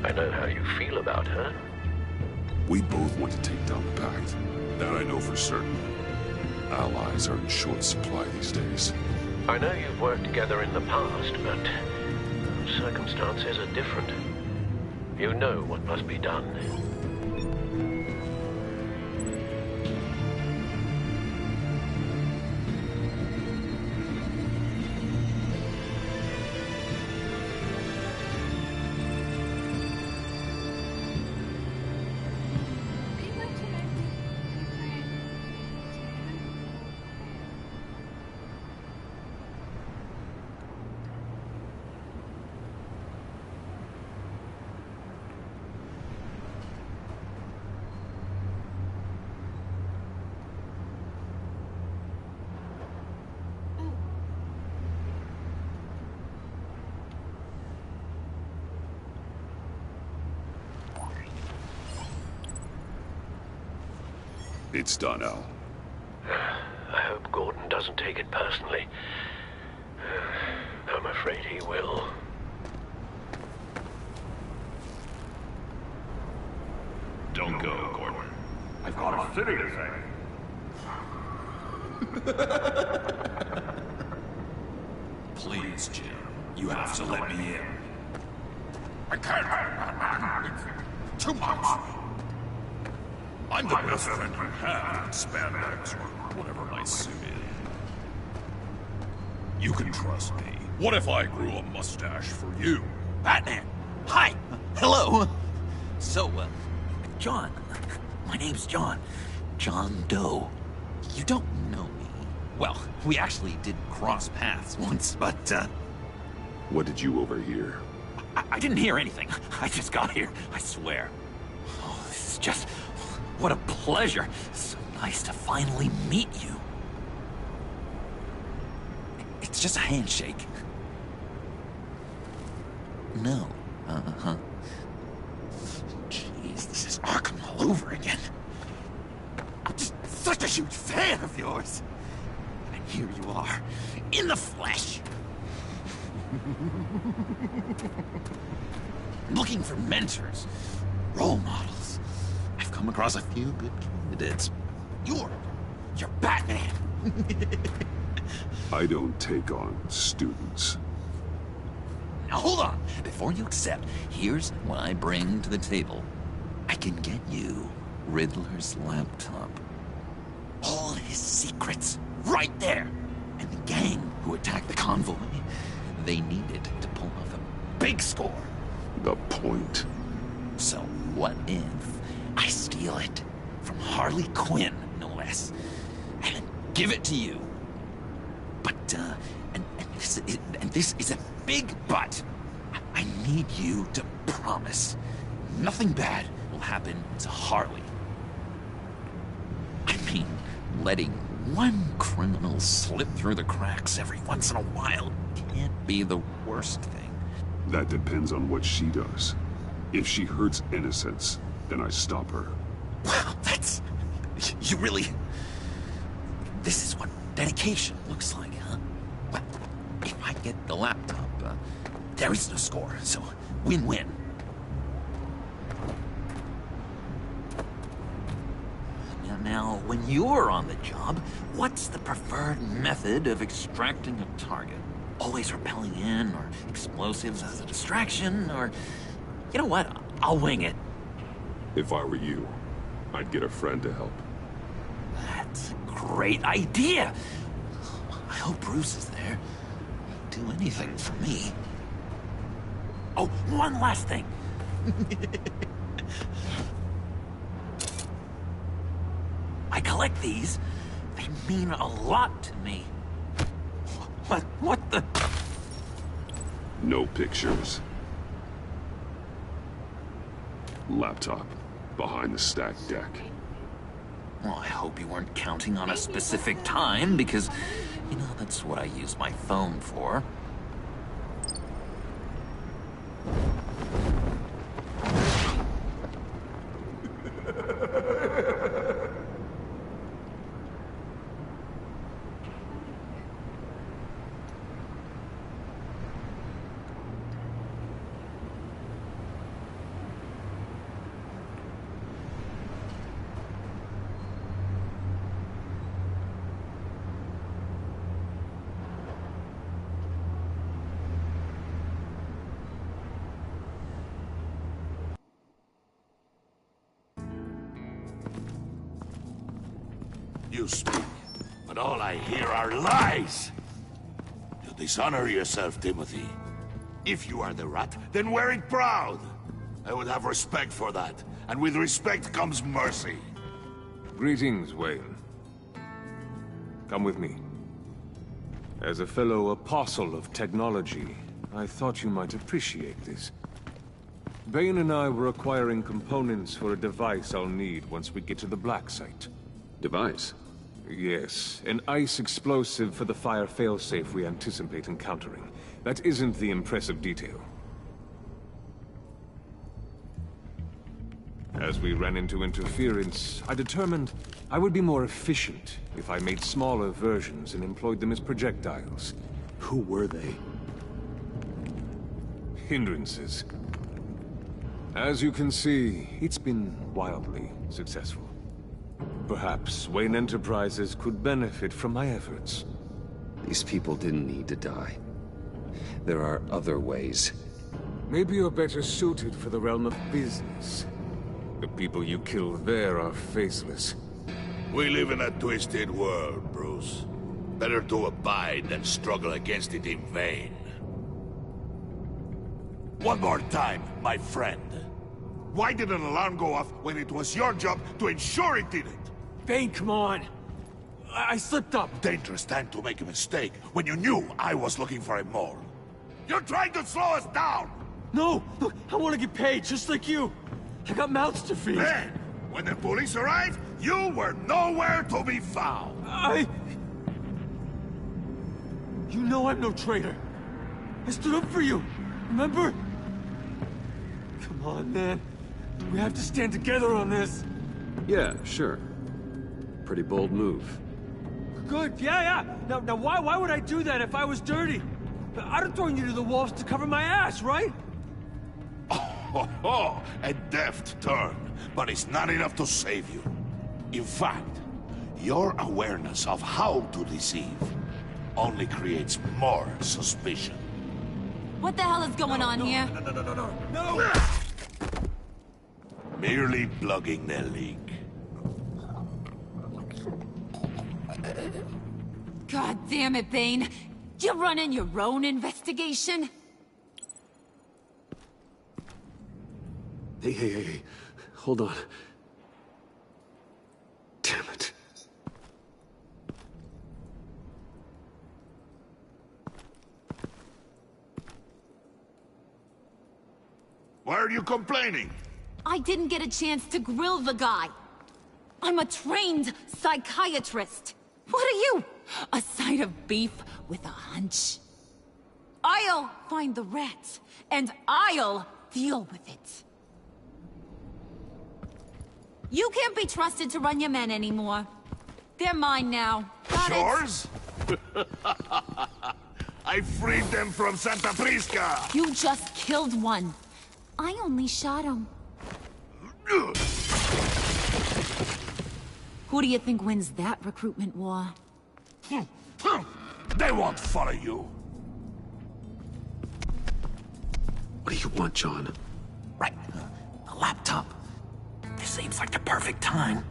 I know how you feel about her. We both want to take down the Pact. That I know for certain. Allies are in short supply these days. I know you've worked together in the past, but circumstances are different. You know what must be done. It's done, Al. I hope Gordon doesn't take it personally. I'm afraid he will. Don't go, Gordon. I've got a city to save. Please, Jim. You have to let me in. I can't. It's too much. I'm the best friend you have in spandex or whatever my suit is. You can trust me. What if I grew a mustache for you? Batman! Hi! Hello! So, John. My name's John. John Doe. You don't know me. Well, we actually did cross paths once, but, What did you overhear? I didn't hear anything. I just got here, I swear. Oh, this is just... What a pleasure. So nice to finally meet you. It's just a handshake. No. Uh-huh. Jeez, this is Arkham all over again. I'm just such a huge fan of yours. And here you are, in the flesh. Looking for mentors, role models. I've come across a few good candidates. You're Batman. I don't take on students. Now hold on. Before you accept, here's what I bring to the table. I can get you Riddler's laptop. All his secrets, right there. And the gang who attacked the convoy, they needed to pull off a big score. The point. So what if I steal it from Harley Quinn, no less, and then give it to you? But, and this is a big but. I need you to promise nothing bad will happen to Harley. I mean, letting one criminal slip through the cracks every once in a while can't be the worst thing. That depends on what she does. If she hurts innocents, then I stop her. Wow, that's... You really... This is what dedication looks like, huh? Well, if I get the laptop, there is no score, so win-win. Now, when you're on the job, what's the preferred method of extracting a target? Always rappelling in, or explosives as a distraction, or... You know what? I'll wing it. If I were you, I'd get a friend to help. That's a great idea! I hope Bruce is there. He'd do anything for me. Oh, one last thing. I collect these. They mean a lot to me. What the... No pictures. Laptop. Behind the stacked deck. Well, I hope you weren't counting on a specific time, because, you know, that's what I use my phone for. You speak, but all I hear are lies! You dishonor yourself, Timothy. If you are the Rat, then wear it proud! I would have respect for that, and with respect comes mercy. Greetings, Wayne. Come with me. As a fellow apostle of technology, I thought you might appreciate this. Bane and I were acquiring components for a device I'll need once we get to the Black Site. Device? Yes, an ice explosive for the fire failsafe we anticipate encountering. That isn't the impressive detail. As we ran into interference, I determined I would be more efficient if I made smaller versions and employed them as projectiles. Who were they? Hindrances. As you can see, it's been wildly successful. Perhaps Wayne Enterprises could benefit from my efforts. These people didn't need to die. There are other ways. Maybe you're better suited for the realm of business. The people you kill there are faceless. We live in a twisted world, Bruce. Better to abide than struggle against it in vain. One more time, my friend. Why did an alarm go off when it was your job to ensure it didn't? Bane, come on! I slipped up! Dangerous time to make a mistake when you knew I was looking for a mole. You're trying to slow us down! No! Look, I want to get paid, just like you! I got mouths to feed! Then, when the police arrived, you were nowhere to be found! You know I'm no traitor! I stood up for you, remember? Come on, man. We have to stand together on this! Yeah, sure. Pretty bold move. Good, yeah. Now why would I do that if I was dirty? I'd have thrown you to the wolves to cover my ass, right? Oh, a deft turn, but it's not enough to save you. In fact, your awareness of how to deceive only creates more suspicion. What the hell is going on here? No! Merely plugging the leak. God damn it, Bane. You're running your own investigation? Hey. Hold on. Damn it. Why are you complaining? I didn't get a chance to grill the guy. I'm a trained psychiatrist. What are you? A side of beef with a hunch? I'll find the rat, and I'll deal with it. You can't be trusted to run your men anymore. They're mine now. Got it? Yours? I freed them from Santa Prisca! You just killed one. I only shot him. Who do you think wins that recruitment war? They won't follow you. What do you want, John? Right. A laptop. This seems like the perfect time.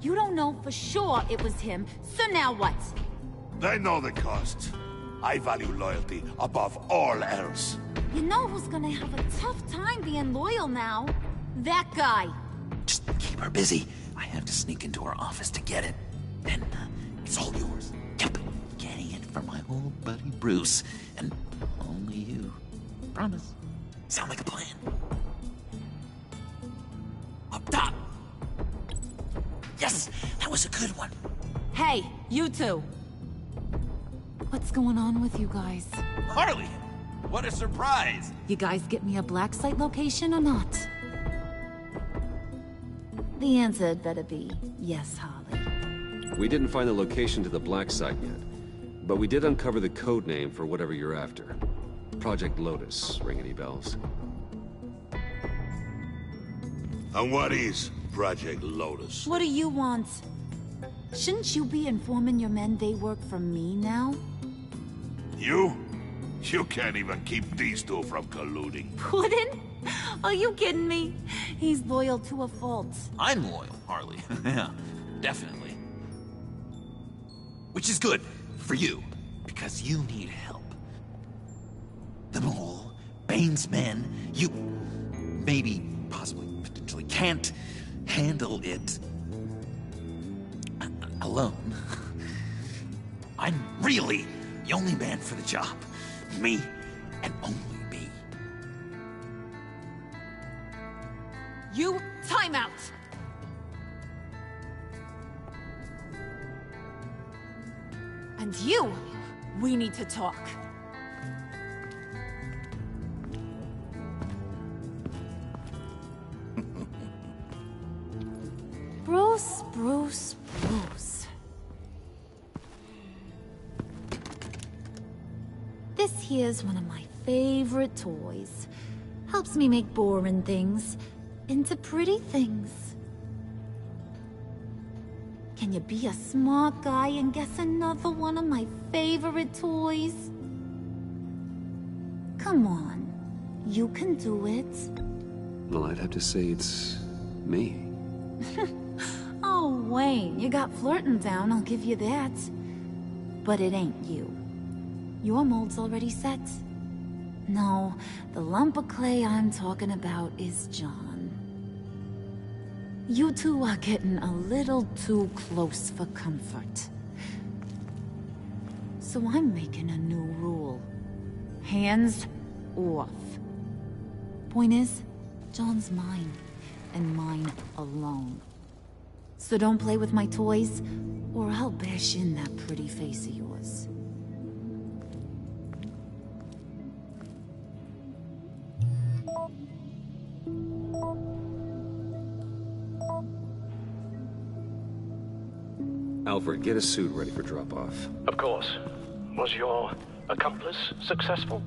You don't know for sure it was him, so now what? They know the cost. I value loyalty above all else. You know who's gonna have a tough time being loyal now? That guy. Just keep her busy. I have to sneak into her office to get it. And it's all yours. Yep. Getting it from my old buddy Bruce. And only you. Promise. Sound like a plan? Up top! Yes! That was a good one. Hey, you two. What's going on with you guys? Harley! What a surprise! You guys get me a black site location or not? The answer had better be yes, Harley. We didn't find the location to the black site yet, but we did uncover the code name for whatever you're after. Project Lotus. Ring any bells? And what is Project Lotus? What do you want? Shouldn't you be informing your men they work for me now? You? You can't even keep these two from colluding. Puddin'? Are you kidding me? He's loyal to a fault. I'm loyal, Harley. Yeah, definitely. Which is good for you, because you need help. The Mole, Bane's men, you maybe, possibly, potentially can't handle it alone. I'm really the only man for the job. Me, and only me. You, time out! And you, we need to talk. Bruce, Bruce, Bruce. This here's one of my favorite toys. Helps me make boring things into pretty things. Can you be a smart guy and guess another one of my favorite toys? Come on, you can do it. Well, I'd have to say it's me. Oh, Wayne, you got flirting down, I'll give you that. But it ain't you. Your mold's already set. No, the lump of clay I'm talking about is John. You two are getting a little too close for comfort. So I'm making a new rule. Hands off. Point is, John's mine, and mine alone. So don't play with my toys, or I'll bash in that pretty face of yours. Alfred, get a suit ready for drop-off. Of course. Was your accomplice successful?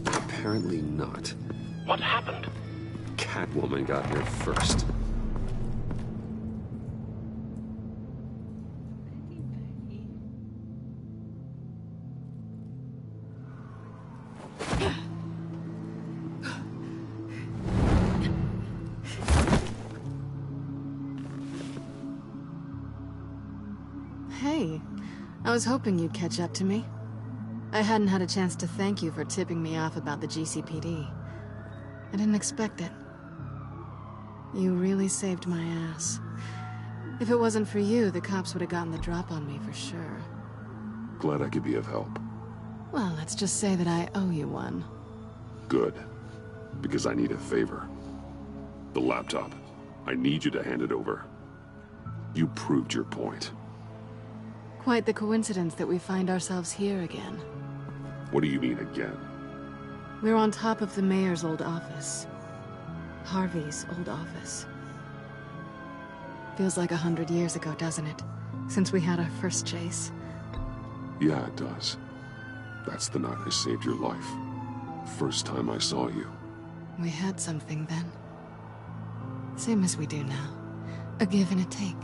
Apparently not. What happened? Catwoman got here first. Hey, I was hoping you'd catch up to me. I hadn't had a chance to thank you for tipping me off about the GCPD. I didn't expect it. You really saved my ass. If it wasn't for you, the cops would have gotten the drop on me for sure. Glad I could be of help. Well, let's just say that I owe you one. Good. Because I need a favor. The laptop. I need you to hand it over. You proved your point. Quite the coincidence that we find ourselves here again. What do you mean again? We're on top of the mayor's old office. Harvey's old office. Feels like 100 years ago, doesn't it? Since we had our first chase. Yeah, it does. That's the night I saved your life. First time I saw you. We had something then. Same as we do now. A give and a take.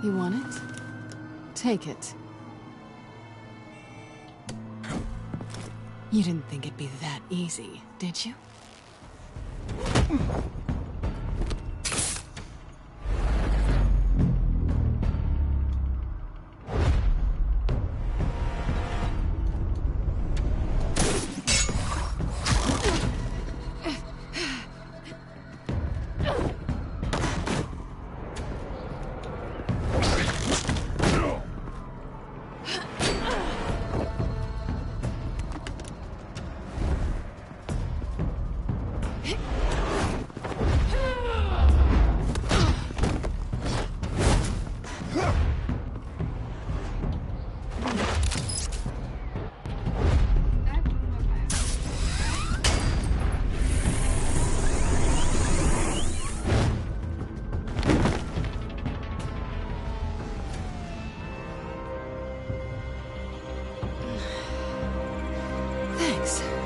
You want it? Take it. You didn't think it'd be that easy, did you?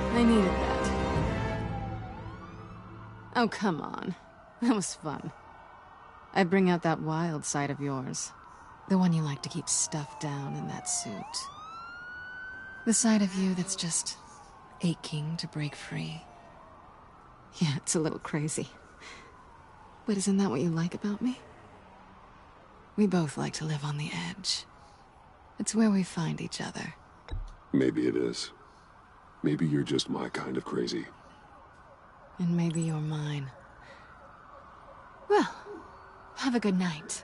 I needed that. Oh, come on. That was fun. I bring out that wild side of yours. The one you like to keep stuffed down in that suit. The side of you that's just aching to break free. Yeah, it's a little crazy. But isn't that what you like about me? We both like to live on the edge. It's where we find each other. Maybe it is. Maybe you're just my kind of crazy. And maybe you're mine. Well, have a good night.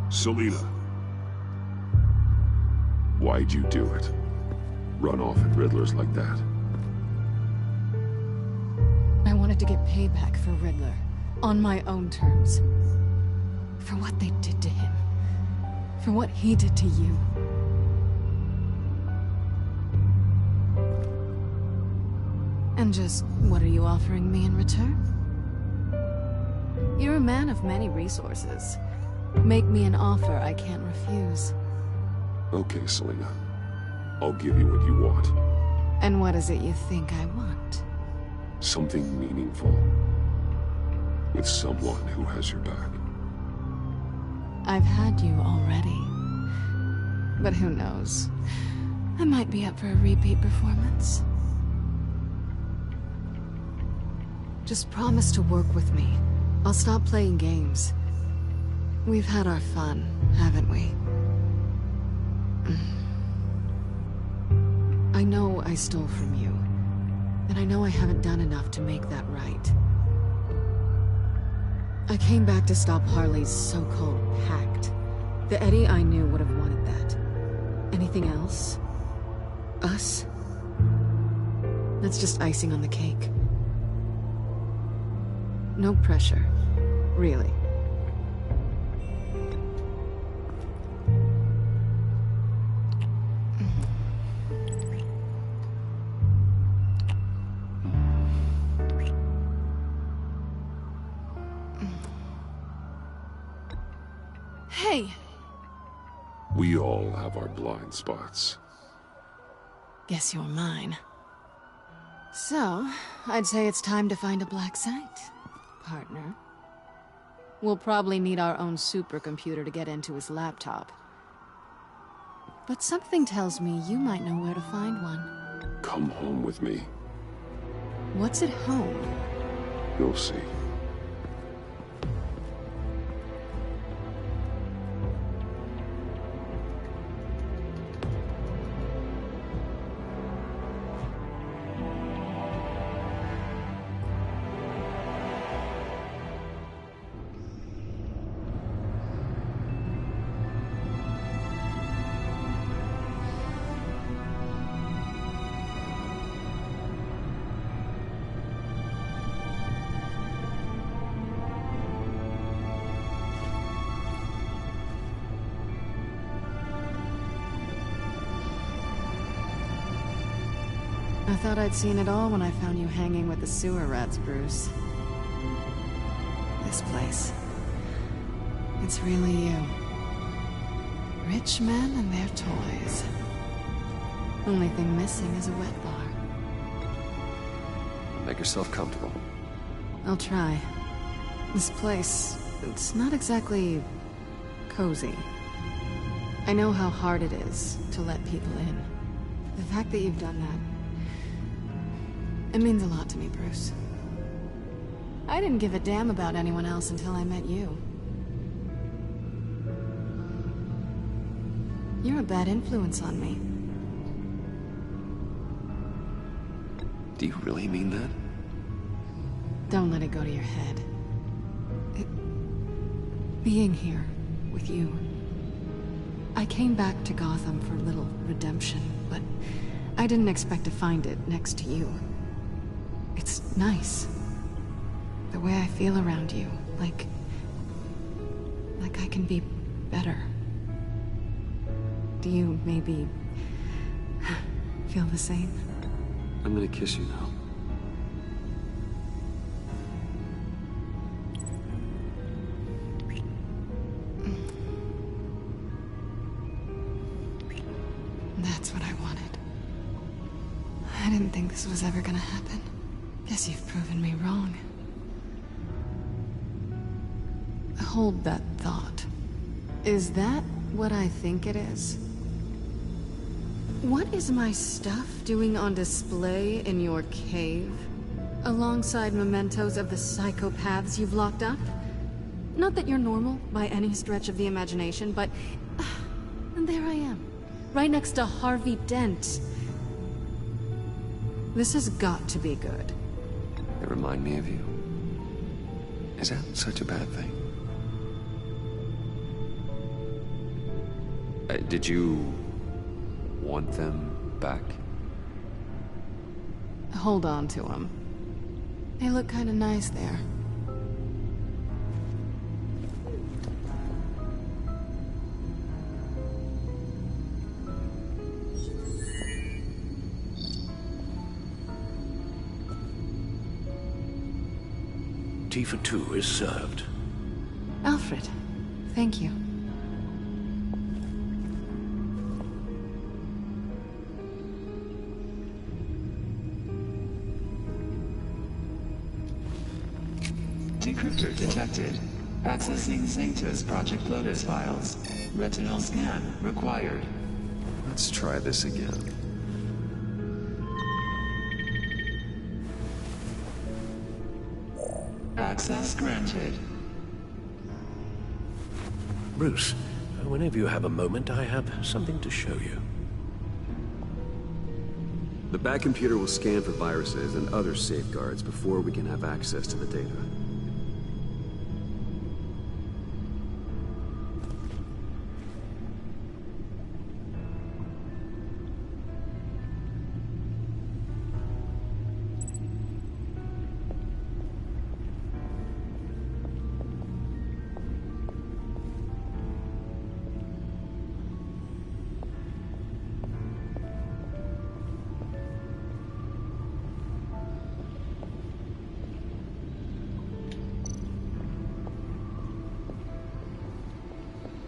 Selina. Why'd you do it? Run off at Riddlers like that? I wanted to get payback for Riddler. On my own terms. For what they did to him. For what he did to you. And just what are you offering me in return? You're a man of many resources. Make me an offer I can't refuse. Okay, Selena. I'll give you what you want. And what is it you think I want? Something meaningful. With someone who has your back. I've had you already. But who knows? I might be up for a repeat performance. Just promise to work with me. I'll stop playing games. We've had our fun, haven't we? I know I stole from you. And I know I haven't done enough to make that right. I came back to stop Harley's so-called pact. The Eddie I knew would have wanted that. Anything else? Us? That's just icing on the cake. No pressure. Really. Hey! We all have our blind spots. Guess you're mine. So, I'd say it's time to find a black site, partner. We'll probably need our own supercomputer to get into his laptop. But something tells me you might know where to find one. Come home with me. What's at home? You'll see. I thought I'd seen it all when I found you hanging with the sewer rats, Bruce. This place. It's really you. Rich men and their toys. Only thing missing is a wet bar. Make yourself comfortable. I'll try. This place, it's not exactly cozy. I know how hard it is to let people in. The fact that you've done that, it means a lot to me, Bruce. I didn't give a damn about anyone else until I met you. You're a bad influence on me. Do you really mean that? Don't let it go to your head. Being here with you. I came back to Gotham for a little redemption, but I didn't expect to find it next to you. It's nice. The way I feel around you, like I can be better. Do you maybe feel the same? I'm gonna kiss you now. That's what I wanted. I didn't think this was ever gonna happen. Guess you've proven me wrong. Hold that thought. Is that what I think it is? What is my stuff doing on display in your cave? Alongside mementos of the psychopaths you've locked up? Not that you're normal by any stretch of the imagination, but... and there I am. Right next to Harvey Dent. This has got to be good. They remind me of you. Is that such a bad thing? Did you want them back? Hold on to them. They look kind of nice there. Tifa 2 is served. Alfred, thank you. Decryptor detected. Accessing Sanctus Project Lotus files. Retinal scan required. Let's try this again. Access granted. Bruce, whenever you have a moment, I have something to show you. The back computer will scan for viruses and other safeguards before we can have access to the data.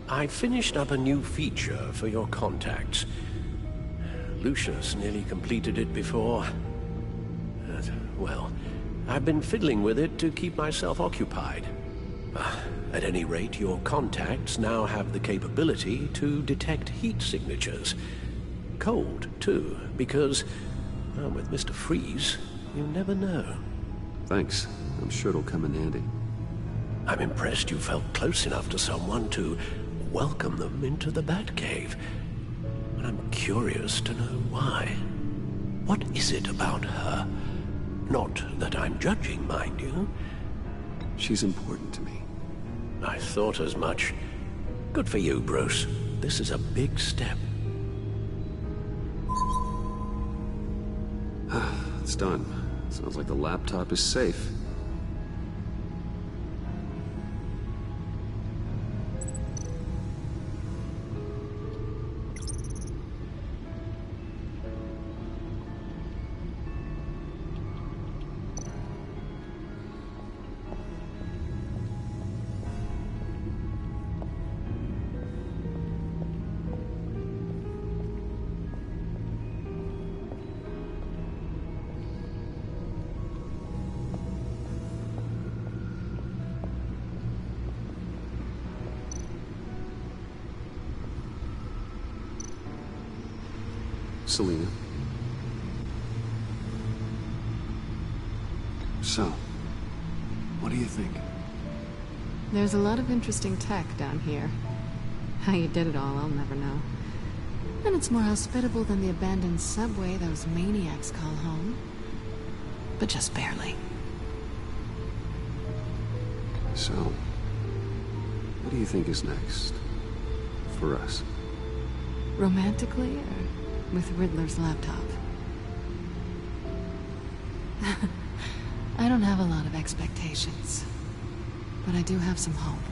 I finished up a new feature for your contacts. Lucius nearly completed it before. Well, I've been fiddling with it to keep myself occupied. At any rate, your contacts now have the capability to detect heat signatures. Cold, too, because, well, with Mr. Freeze, you never know. Thanks. I'm sure it'll come in handy. I'm impressed you felt close enough to someone to welcome them into the Batcave. But I'm curious to know why. What is it about her? Not that I'm judging, mind you. She's important to me. I thought as much. Good for you, Bruce. This is a big step. It's done. Sounds like the laptop is safe. Selina. So, what do you think? There's a lot of interesting tech down here. How you did it all, I'll never know. And it's more hospitable than the abandoned subway those maniacs call home. But just barely. So, what do you think is next? For us? Romantically, or with Riddler's laptop? I don't have a lot of expectations, but I do have some hope.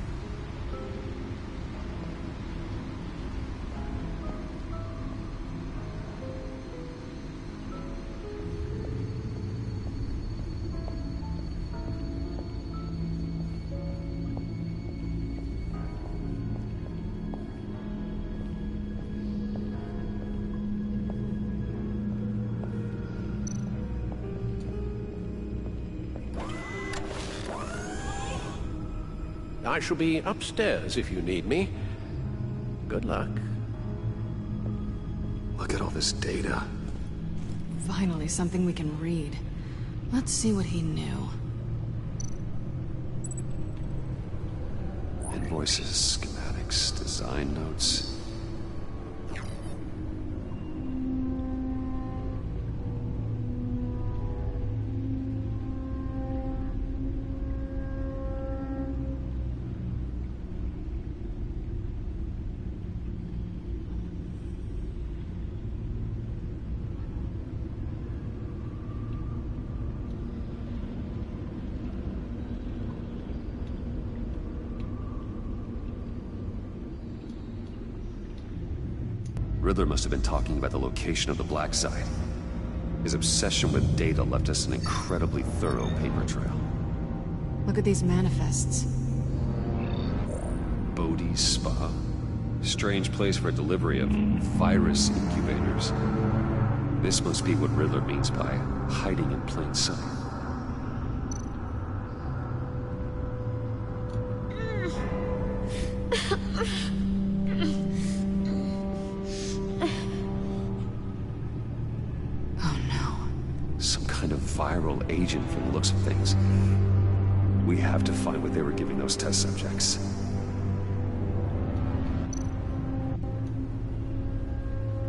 I shall be upstairs if you need me. Good luck. Look at all this data. Finally, something we can read. Let's see what he knew. Invoices, schematics, design notes. Riddler must have been talking about the location of the black site. His obsession with data left us an incredibly thorough paper trail. Look at these manifests. Bodhi's Spa? Strange place for delivery of virus incubators. This must be what Riddler means by hiding in plain sight. Oh no. Some kind of viral agent from the looks of things. We have to find what they were giving those test subjects.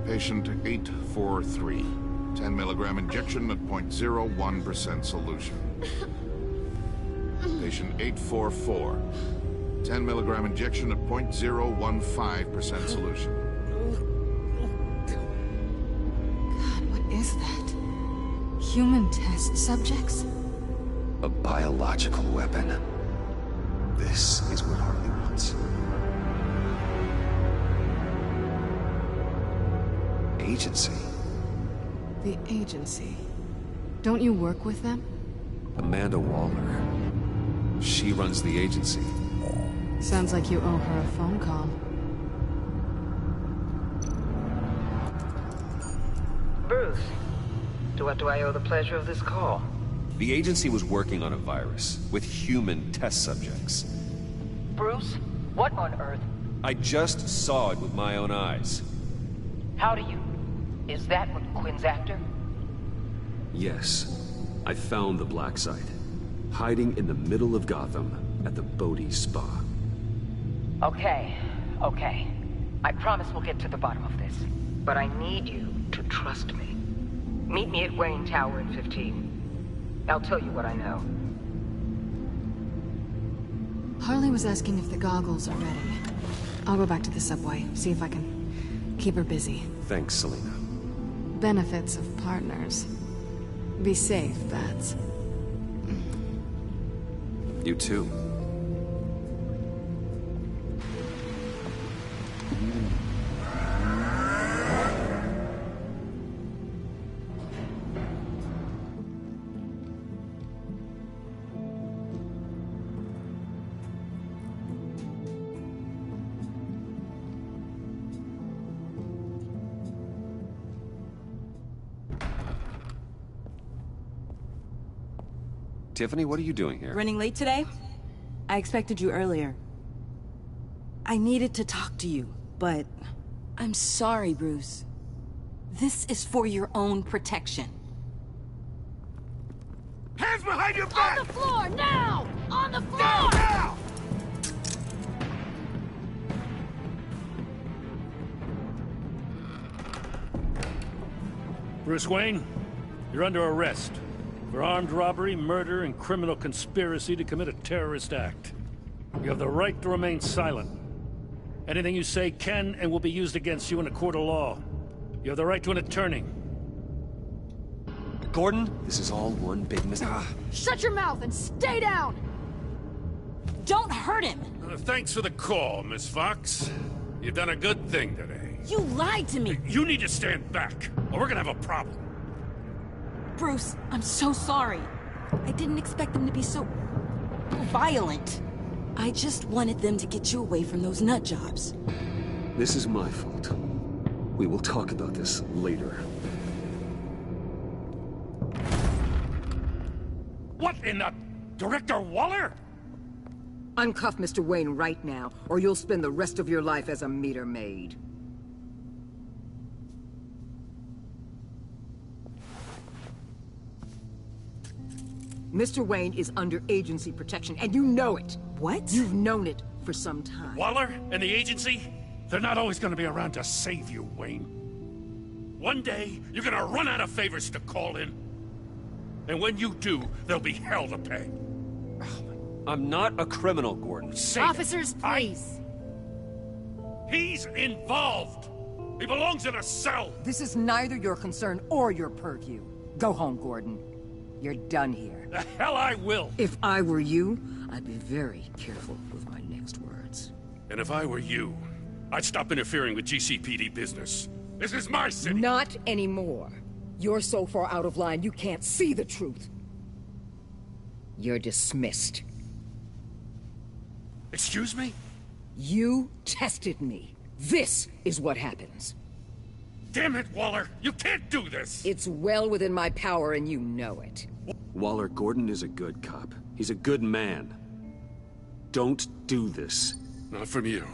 Patient 843. 10 milligram injection at 0.01% solution. Patient 844. 10 milligram injection at 0.015% solution. God, what is that? Human test subjects? A biological weapon. This is what Harley wants. Agency. The agency. Don't you work with them? Amanda Waller. She runs the agency. Sounds like you owe her a phone call. Bruce, to what do I owe the pleasure of this call? The agency was working on a virus with human test subjects. Bruce, what on earth? I just saw it with my own eyes. How do you... Is that what Quinn's after? Yes. I found the black site. Hiding in the middle of Gotham at the Bodhi Spa. Okay. I promise we'll get to the bottom of this. But I need you to trust me. Meet me at Wayne Tower in 15. I'll tell you what I know. Harley was asking if the goggles are ready. I'll go back to the subway, see if I can keep her busy. Thanks, Selina. Benefits of partners. Be safe, Bats. You too. Tiffany, what are you doing here? Running late today? I expected you earlier. I needed to talk to you, but... I'm sorry, Bruce. This is for your own protection. Hands behind your back! On the floor, now! On the floor! Now! Bruce Wayne, you're under arrest for armed robbery, murder, and criminal conspiracy to commit a terrorist act. You have the right to remain silent. Anything you say can and will be used against you in a court of law. You have the right to an attorney. Gordon, this is all one big mistake. Shut your mouth and stay down! Don't hurt him! Thanks for the call, Miss Fox. You've done a good thing today. You lied to me! You need to stand back, or we're gonna have a problem. Bruce, I'm so sorry. I didn't expect them to be so... violent. I just wanted them to get you away from those nut jobs. This is my fault. We will talk about this later. What in the... Director Waller? Uncuff Mr. Wayne right now, or you'll spend the rest of your life as a meter maid. Mr. Wayne is under agency protection, and you know it. What? You've known it for some time. Waller and the agency? They're not always gonna be around to save you, Wayne. One day, you're gonna run out of favors to call in. And when you do, there'll be hell to pay. I'm not a criminal, Gordon. Officers, please. He's involved. He belongs in a cell. This is neither your concern or your purview. Go home, Gordon. You're done here. The hell I will. If I were you, I'd be very careful with my next words. And if I were you, I'd stop interfering with GCPD business. This is my city. Not anymore. You're so far out of line, you can't see the truth. You're dismissed. Excuse me? You tested me. This is what happens. Damn it, Waller! You can't do this! It's well within my power and you know it. Waller, Gordon is a good cop. He's a good man. Don't do this. Not from you.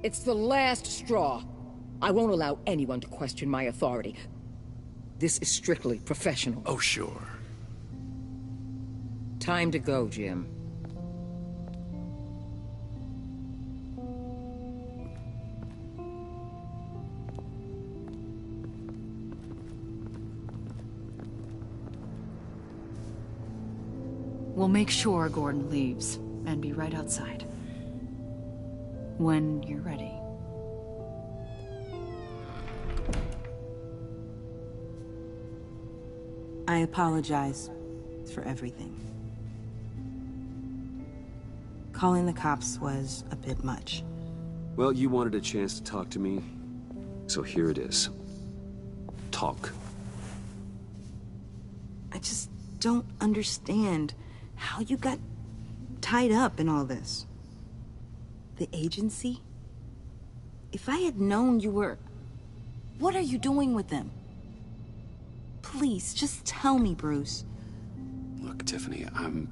It's the last straw. I won't allow anyone to question my authority. This is strictly professional. Oh, sure. Time to go, Jim. We'll make sure Gordon leaves, and be right outside. When you're ready. I apologize for everything. Calling the cops was a bit much. Well, you wanted a chance to talk to me, so here it is. Talk. I just don't understand how you got tied up in all this. The agency? If I had known you were... What are you doing with them? Please, just tell me, Bruce. Look, Tiffany, I'm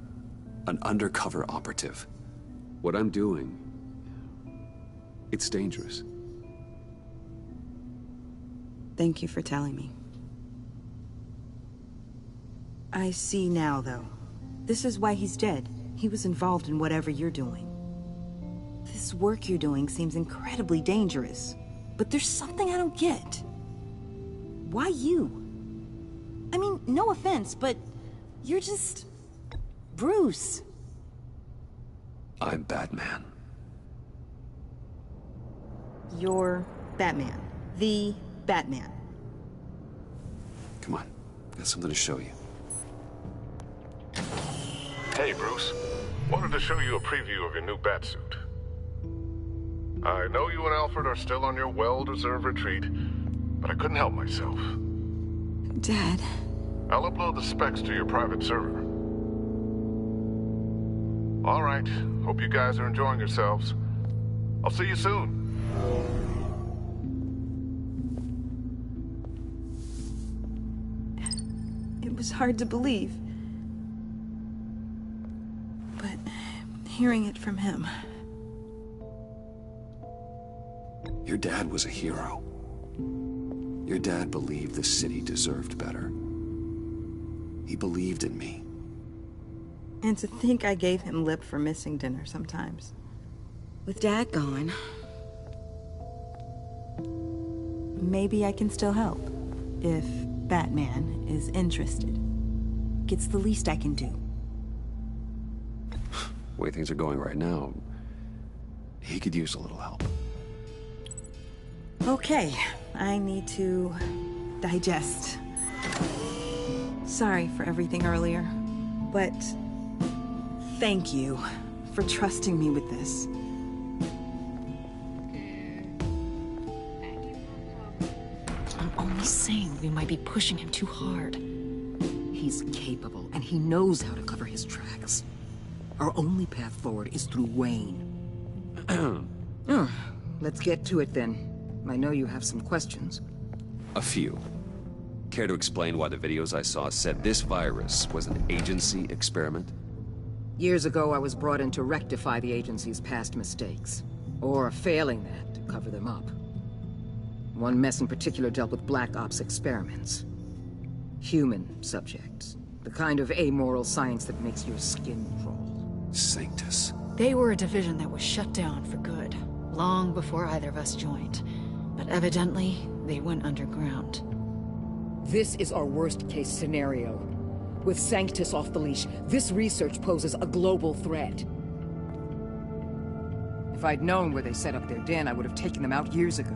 an undercover operative. What I'm doing, it's dangerous. Thank you for telling me. I see now, though. This is why he's dead. He was involved in whatever you're doing. This work you're doing seems incredibly dangerous. But there's something I don't get. Why you? I mean, no offense, but you're just... Bruce. I'm Batman. You're Batman. The Batman. Come on, got something to show you. Hey, Bruce. Wanted to show you a preview of your new Batsuit. I know you and Alfred are still on your well-deserved retreat, but I couldn't help myself. Dad. I'll upload the specs to your private server. All right. Hope you guys are enjoying yourselves. I'll see you soon. It was hard to believe. But hearing it from him... Your dad was a hero. Your dad believed the city deserved better. He believed in me. And to think I gave him lip for missing dinner sometimes. With Dad gone... Maybe I can still help. If Batman is interested. It's the least I can do. The way things are going right now, he could use a little help. Okay, I need to digest. Sorry for everything earlier, but thank you for trusting me with this. I'm only saying we might be pushing him too hard. He's capable, and he knows how to cover his tracks. Our only path forward is through Wayne. Let's get to it then. I know you have some questions. A few. Care to explain why the videos I saw said this virus was an agency experiment? Years ago, I was brought in to rectify the agency's past mistakes. Or failing that, to cover them up. One mess in particular dealt with Black Ops experiments. Human subjects. The kind of amoral science that makes your skin crawl. Sanctus. They were a division that was shut down for good, long before either of us joined. But evidently, they went underground. This is our worst-case scenario. With Sanctus off the leash, this research poses a global threat. If I'd known where they set up their den, I would have taken them out years ago.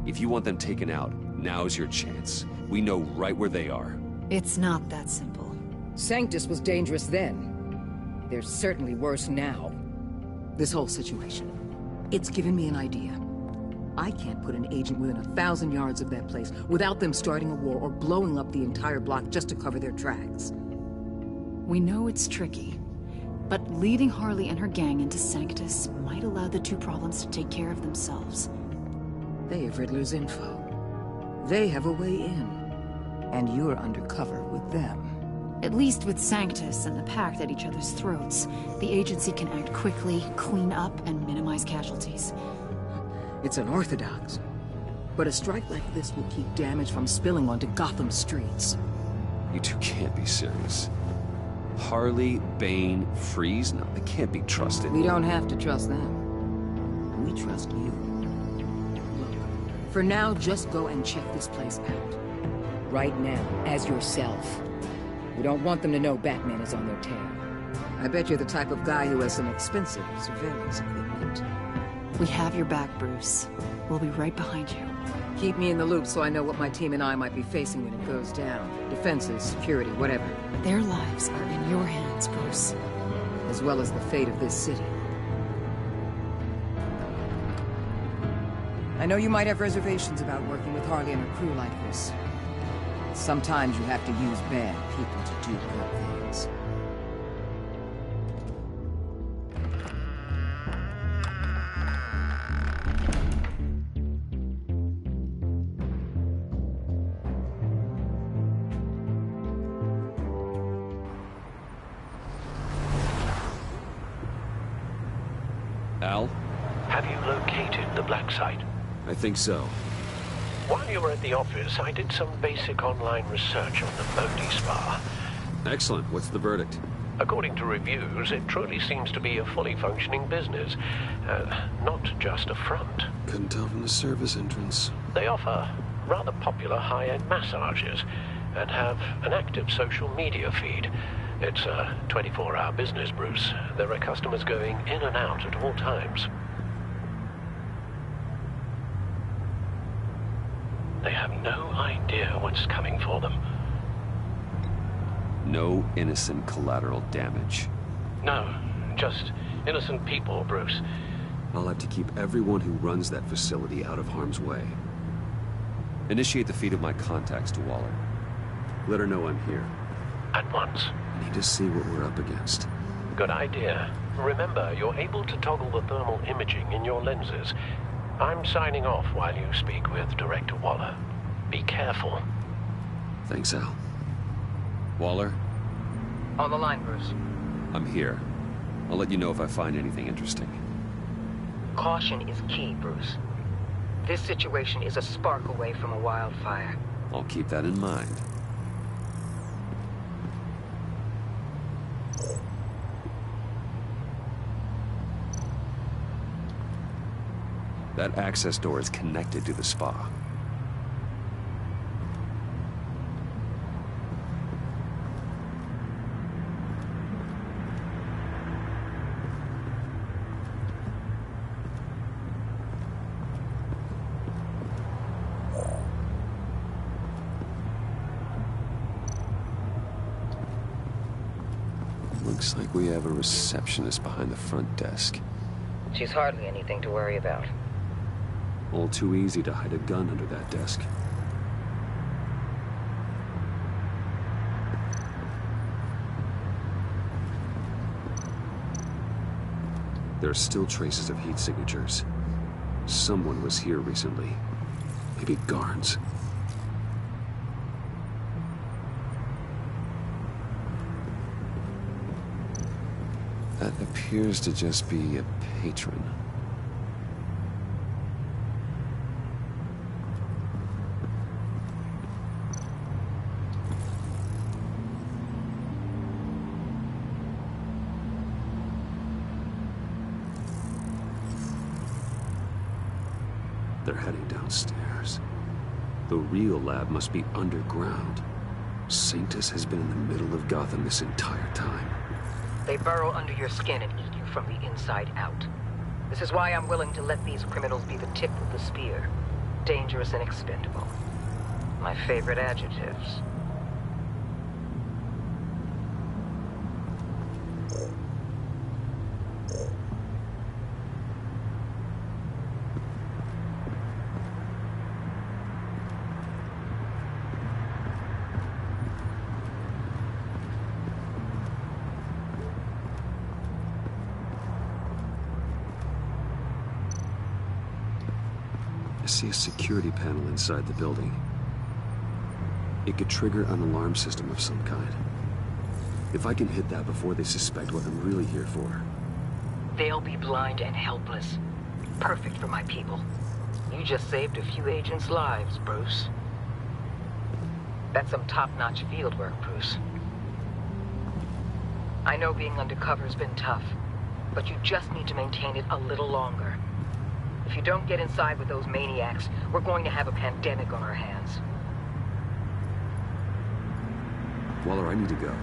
If you want them taken out, now's your chance. We know right where they are. It's not that simple. Sanctus was dangerous then. They're certainly worse now. This whole situation, it's given me an idea. I can't put an agent within 1,000 yards of that place without them starting a war or blowing up the entire block just to cover their tracks. We know it's tricky, But leading Harley and her gang into Sanctus might allow the two problems to take care of themselves. They have Riddler's info. They have a way in. And you're undercover with them. At least with Sanctus and the Pact at each other's throats, the agency can act quickly, clean up, and minimize casualties. It's unorthodox. But a strike like this will keep damage from spilling onto Gotham streets. You two can't be serious. Harley, Bane, Freeze? No, they can't be trusted. We don't have to trust them. We trust you. Look, for now, just go and check this place out. Right now, as yourself. We don't want them to know Batman is on their tail. I bet you're the type of guy who has some expensive surveillance equipment. We have your back, Bruce. We'll be right behind you. Keep me in the loop so I know what my team and I might be facing when it goes down. Defenses, security, whatever. Their lives are in your hands, Bruce. As well as the fate of this city. I know you might have reservations about working with Harley and her crew like this. Sometimes you have to use bad people to do good things. Al? Have you located the black site? I think so. While you were at the office, I did some basic online research on the Bodhi Spa. Excellent. What's the verdict? According to reviews, it truly seems to be a fully functioning business. Not just a front. Couldn't tell from the service entrance. They offer rather popular high-end massages and have an active social media feed. It's a 24-hour business, Bruce. There are customers going in and out at all times. They have no idea what's coming for them. No innocent collateral damage. No, just innocent people, Bruce. I'll have to keep everyone who runs that facility out of harm's way. Initiate the feed of my contacts to Waller. Let her know I'm here. At once. I need to see what we're up against. Good idea. Remember, you're able to toggle the thermal imaging in your lenses. I'm signing off while you speak with Director Waller. Be careful. Thanks, Al. Waller? On the line, Bruce. I'm here. I'll let you know if I find anything interesting. Caution is key, Bruce. This situation is a spark away from a wildfire. I'll keep that in mind. That access door is connected to the spa. Looks like we have a receptionist behind the front desk. She's hardly anything to worry about. All too easy to hide a gun under that desk. There are still traces of heat signatures. Someone was here recently. Maybe Garns. That appears to just be a patron. They're heading downstairs. The real lab must be underground. Sanctus has been in the middle of Gotham this entire time. They burrow under your skin and eat you from the inside out. This is why I'm willing to let these criminals be the tip of the spear. Dangerous and expendable. My favorite adjectives. see a security panel inside the building. It could trigger an alarm system of some kind. If I can hit that before they suspect what I'm really here for. They'll be blind and helpless. Perfect for my people. You just saved a few agents' lives, Bruce. That's some top-notch field work, Bruce. I know being undercover's been tough, but you just need to maintain it a little longer. If you don't get inside with those maniacs, we're going to have a pandemic on our hands. Waller, I need to go.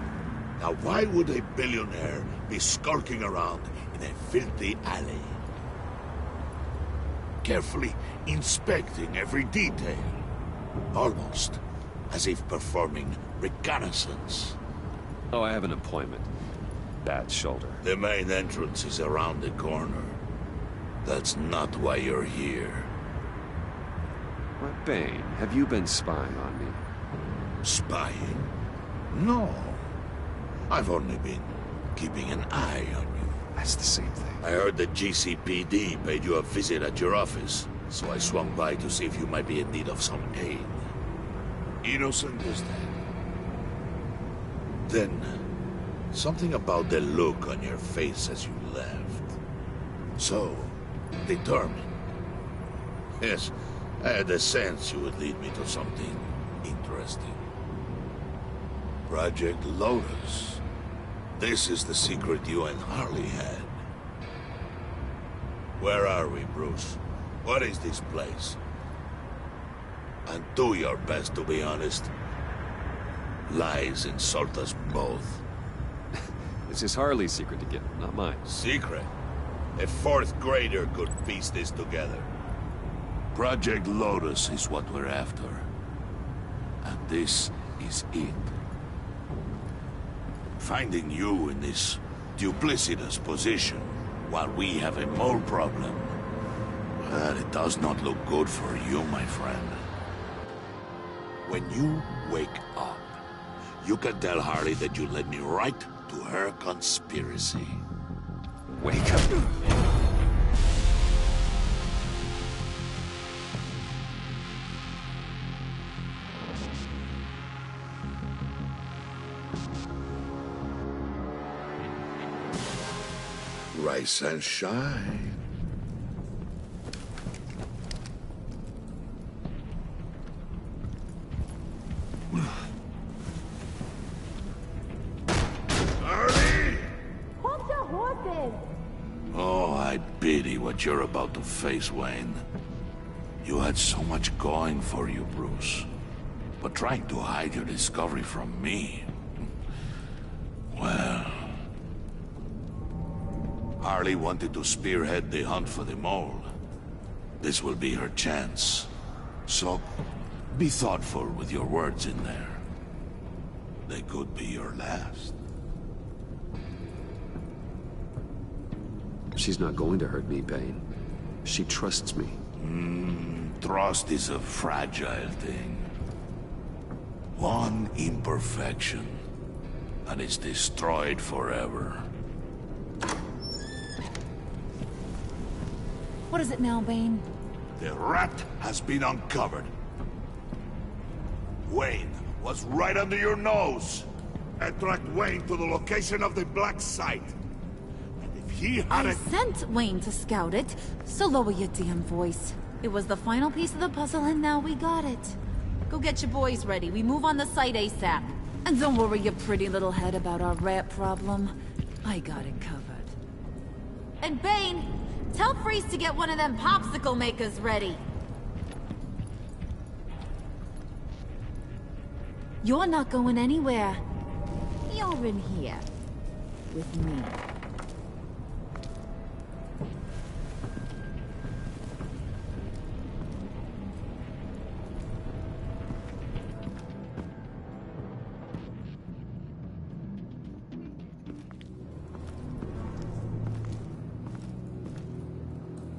Now why would a billionaire be skulking around in a filthy alley? Carefully inspecting every detail. Almost as if performing reconnaissance. Oh, I have an appointment. Bad shoulder. The main entrance is around the corner. That's not why you're here. Why, Bane, have you been spying on me? Spying? No. I've only been keeping an eye on you. That's the same thing. I heard the GCPD paid you a visit at your office, so I swung by to see if you might be in need of some aid. Innocent as that. Then, something about the look on your face as you left. So, determined. Yes, I had a sense you would lead me to something interesting. Project Lotus. This is the secret you and Harley had. Where are we, Bruce? What is this place? And do your best to be honest. Lies insult us both. This is Harley's secret to get, not mine. Secret? A fourth grader could piece this together. Project Lotus is what we're after. And this is it. Finding you in this duplicitous position while we have a mole problem. Well, it does not look good for you, my friend. When you wake up, you can tell Harley that you led me right to her conspiracy. Wake up. Rise and shine. Oh, I pity what you're about to face, Wayne. You had so much going for you, Bruce. But trying to hide your discovery from me... Well... Harley wanted to spearhead the hunt for the mole. This will be her chance. So, be thoughtful with your words in there. They could be your last. She's not going to hurt me, Bane. She trusts me. Trust is a fragile thing. One imperfection, and it's destroyed forever. What is it now, Bane? The rat has been uncovered. Wayne was right under your nose. I tracked Wayne to the location of the black site. And if he had I sent Wayne to scout it, so lower your damn voice. It was the final piece of the puzzle, and now we got it. Go get your boys ready. We move on the site ASAP. And don't worry your pretty little head about our rat problem. I got it covered. And Bane, tell Freeze to get one of them popsicle makers ready. You're not going anywhere. You're in here. With me.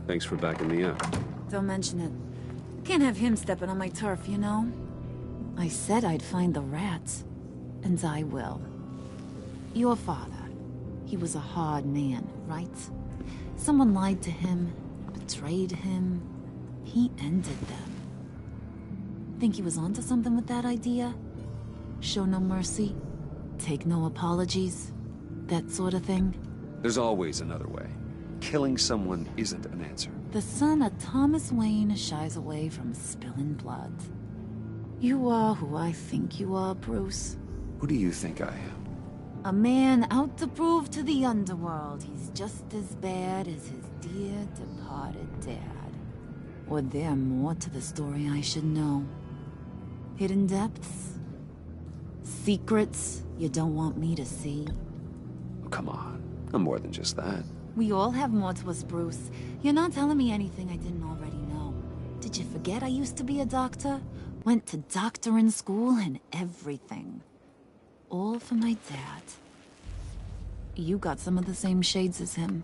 Thanks for backing me up. Don't mention it. Can't have him stepping on my turf, you know? I said I'd find the rats. And I will. Your father. He was a hard man, right? Someone lied to him, betrayed him. He ended them. Think he was onto something with that idea? Show no mercy? Take no apologies? That sort of thing? There's always another way. Killing someone isn't an answer. The son of Thomas Wayne shies away from spilling blood. You are who I think you are, Bruce. Who do you think I am? A man out to prove to the underworld he's just as bad as his dear departed dad. Or there more to the story I should know? Hidden depths? Secrets you don't want me to see? Oh, come on. I'm more than just that. We all have more to us, Bruce. You're not telling me anything I didn't already know. Did you forget I used to be a doctor? Went to doctoring school and everything. All for my dad. You got some of the same shades as him.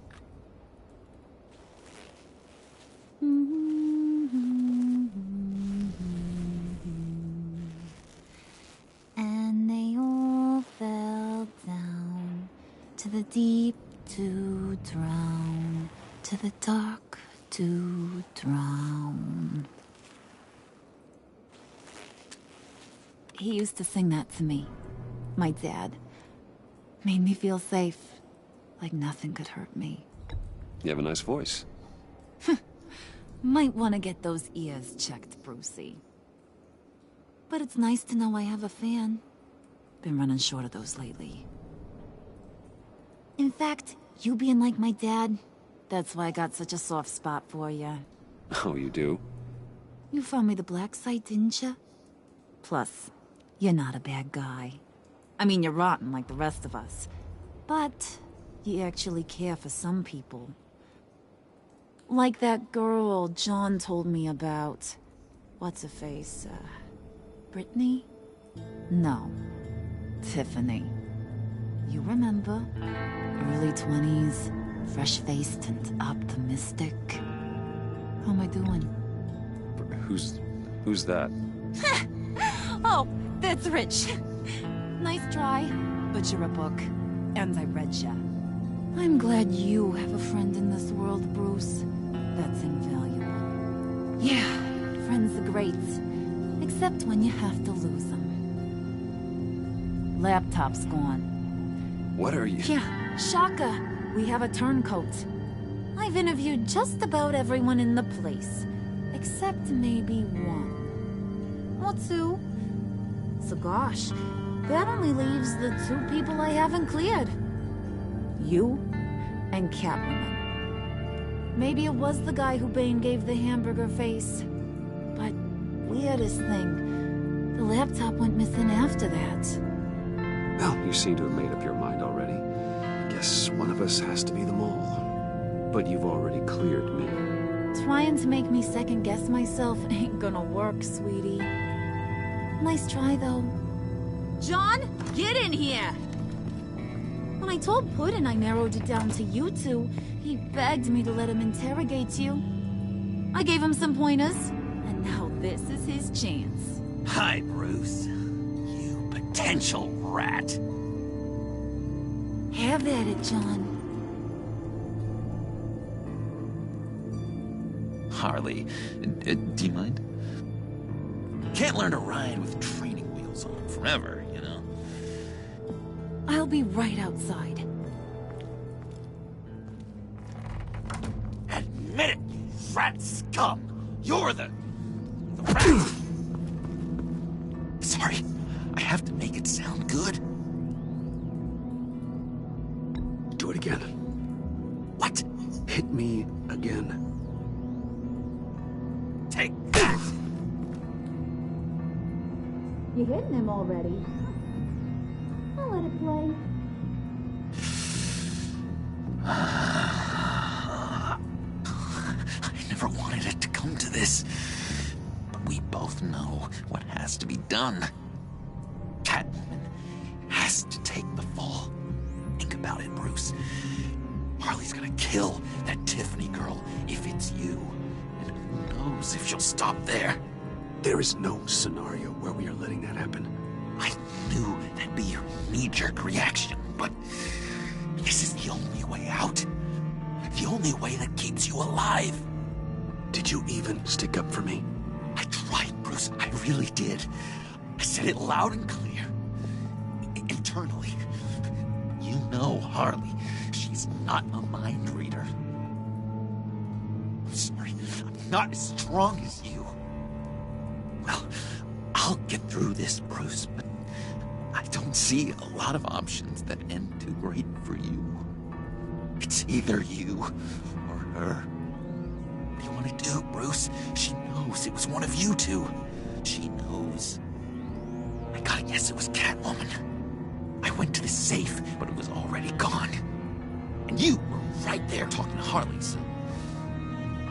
And they all fell down to the deep to drown, to the dark to drown. He used to sing that to me. My dad. Made me feel safe. Like nothing could hurt me. You have a nice voice. Might want to get those ears checked, Brucey. But it's nice to know I have a fan. Been running short of those lately. In fact, you being like my dad, that's why I got such a soft spot for you. Oh, you do? You found me the black site, didn't you? Plus, you're not a bad guy. I mean, you're rotten like the rest of us. But you actually care for some people. Like that girl John told me about. What's-her-face? Brittany? No. Tiffany. You remember? Early 20s, fresh-faced and optimistic. How am I doing? Who's that? Oh, that's Rich. Nice try, but you're a book, and I read ya. I'm glad you have a friend in this world, Bruce. That's invaluable. Yeah, friends are great, except when you have to lose them. Laptop's gone. What are you? Yeah, shocker. We have a turncoat. I've interviewed just about everyone in the place, except maybe one. Or two. So gosh, that only leaves the two people I haven't cleared. You and Catwoman. Maybe it was the guy who Bane gave the hamburger face. But weirdest thing, the laptop went missing after that. Well, you seem to have made up your mind already. I guess one of us has to be the mole. But you've already cleared me. Trying to make me second-guess myself ain't gonna work, sweetie. Nice try, though. John, get in here! When I told Puddin' I narrowed it down to you two, he begged me to let him interrogate you. I gave him some pointers, and now this is his chance. Hi, Bruce. You potential rat. Have at it, John. Harley, do you mind? Can't learn to ride with training wheels on forever, you know? I'll be right outside. Admit it, you rat scum! You're the rat! Sorry, I have to make it sound good. Do it again. What? Hit me again. Take that! You're hitting him already. I'll let it play. I never wanted it to come to this. But we both know what has to be done. Catwoman has to take the fall. Think about it, Bruce. Harley's gonna kill that Tiffany girl if it's you. And who knows if she'll stop there. There is no scenario where we are letting that happen. I knew that'd be your knee-jerk reaction, but this is the only way out. The only way that keeps you alive. Did you even stick up for me? I tried, Bruce. I really did. I said it loud and clear. Internally. You know Harley. She's not a mind reader. I'm sorry. I'm not as strong as you. Well, I'll get through this, Bruce, but I don't see a lot of options that end too great for you. It's either you or her. What do you want to do, Bruce? She knows it was one of you two. She knows. I gotta guess it was Catwoman. I went to the safe, but it was already gone. And you were right there talking to Harley, so...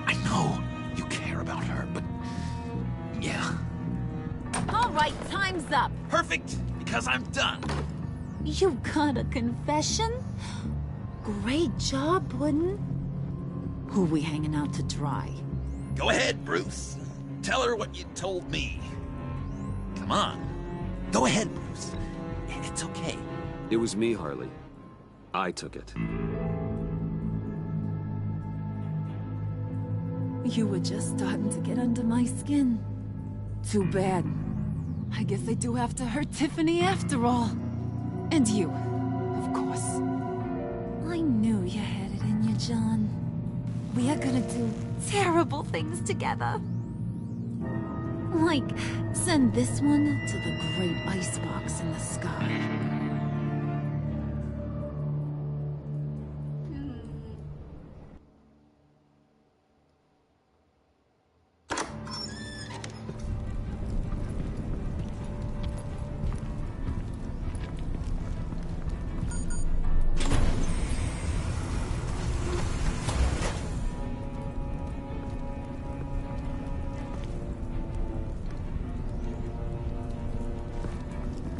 I know you care about her, but... yeah. All right, time's up. Perfect, because I'm done. You got a confession? Great job, Puddin'. Who we hanging out to dry? Go ahead, Bruce. Tell her what you told me. Come on. Go ahead, Bruce. It's okay. It was me, Harley. I took it. You were just starting to get under my skin. Too bad. I guess I do have to hurt Tiffany after all. And you, of course. I knew you had it in you, John. We are gonna do terrible things together. Like, send this one to the great icebox in the sky.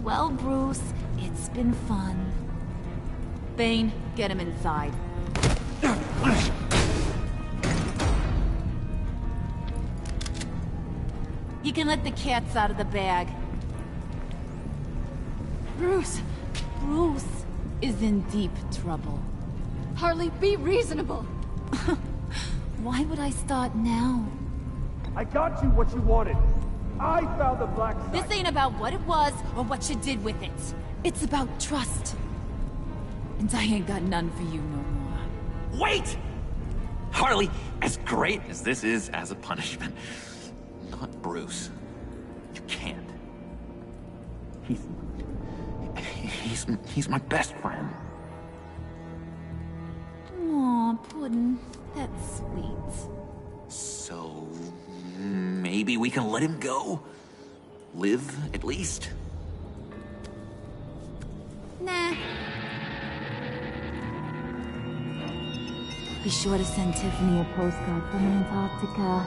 Well, Bruce, it's been fun. Bane, get him inside. You can let the cats out of the bag. Bruce is in deep trouble. Harley, be reasonable. Why would I start now? I got you what you wanted. I found the black site. This ain't about what it was or what you did with it. It's about trust. And I ain't got none for you no more. Wait! Harley, as great as this is as a punishment, not Bruce. You can't. He's my best friend. Aw, Puddin', that's sweet. So... maybe we can let him go? Live, at least? Nah. Be sure to send Tiffany a postcard from Antarctica.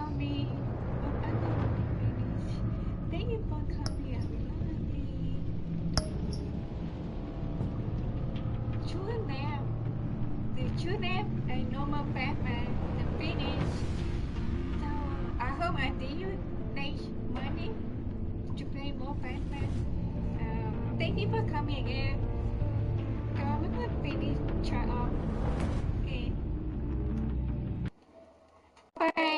call me. But I don't want to finish. Thank you for calling me. I love you. Chúa nào? The Chúa nào? I know my Batman. The finish. So I hope I see you next Monday to play more Batman. Thank you for coming again. Go on, finish. Try off. Okay. Bye.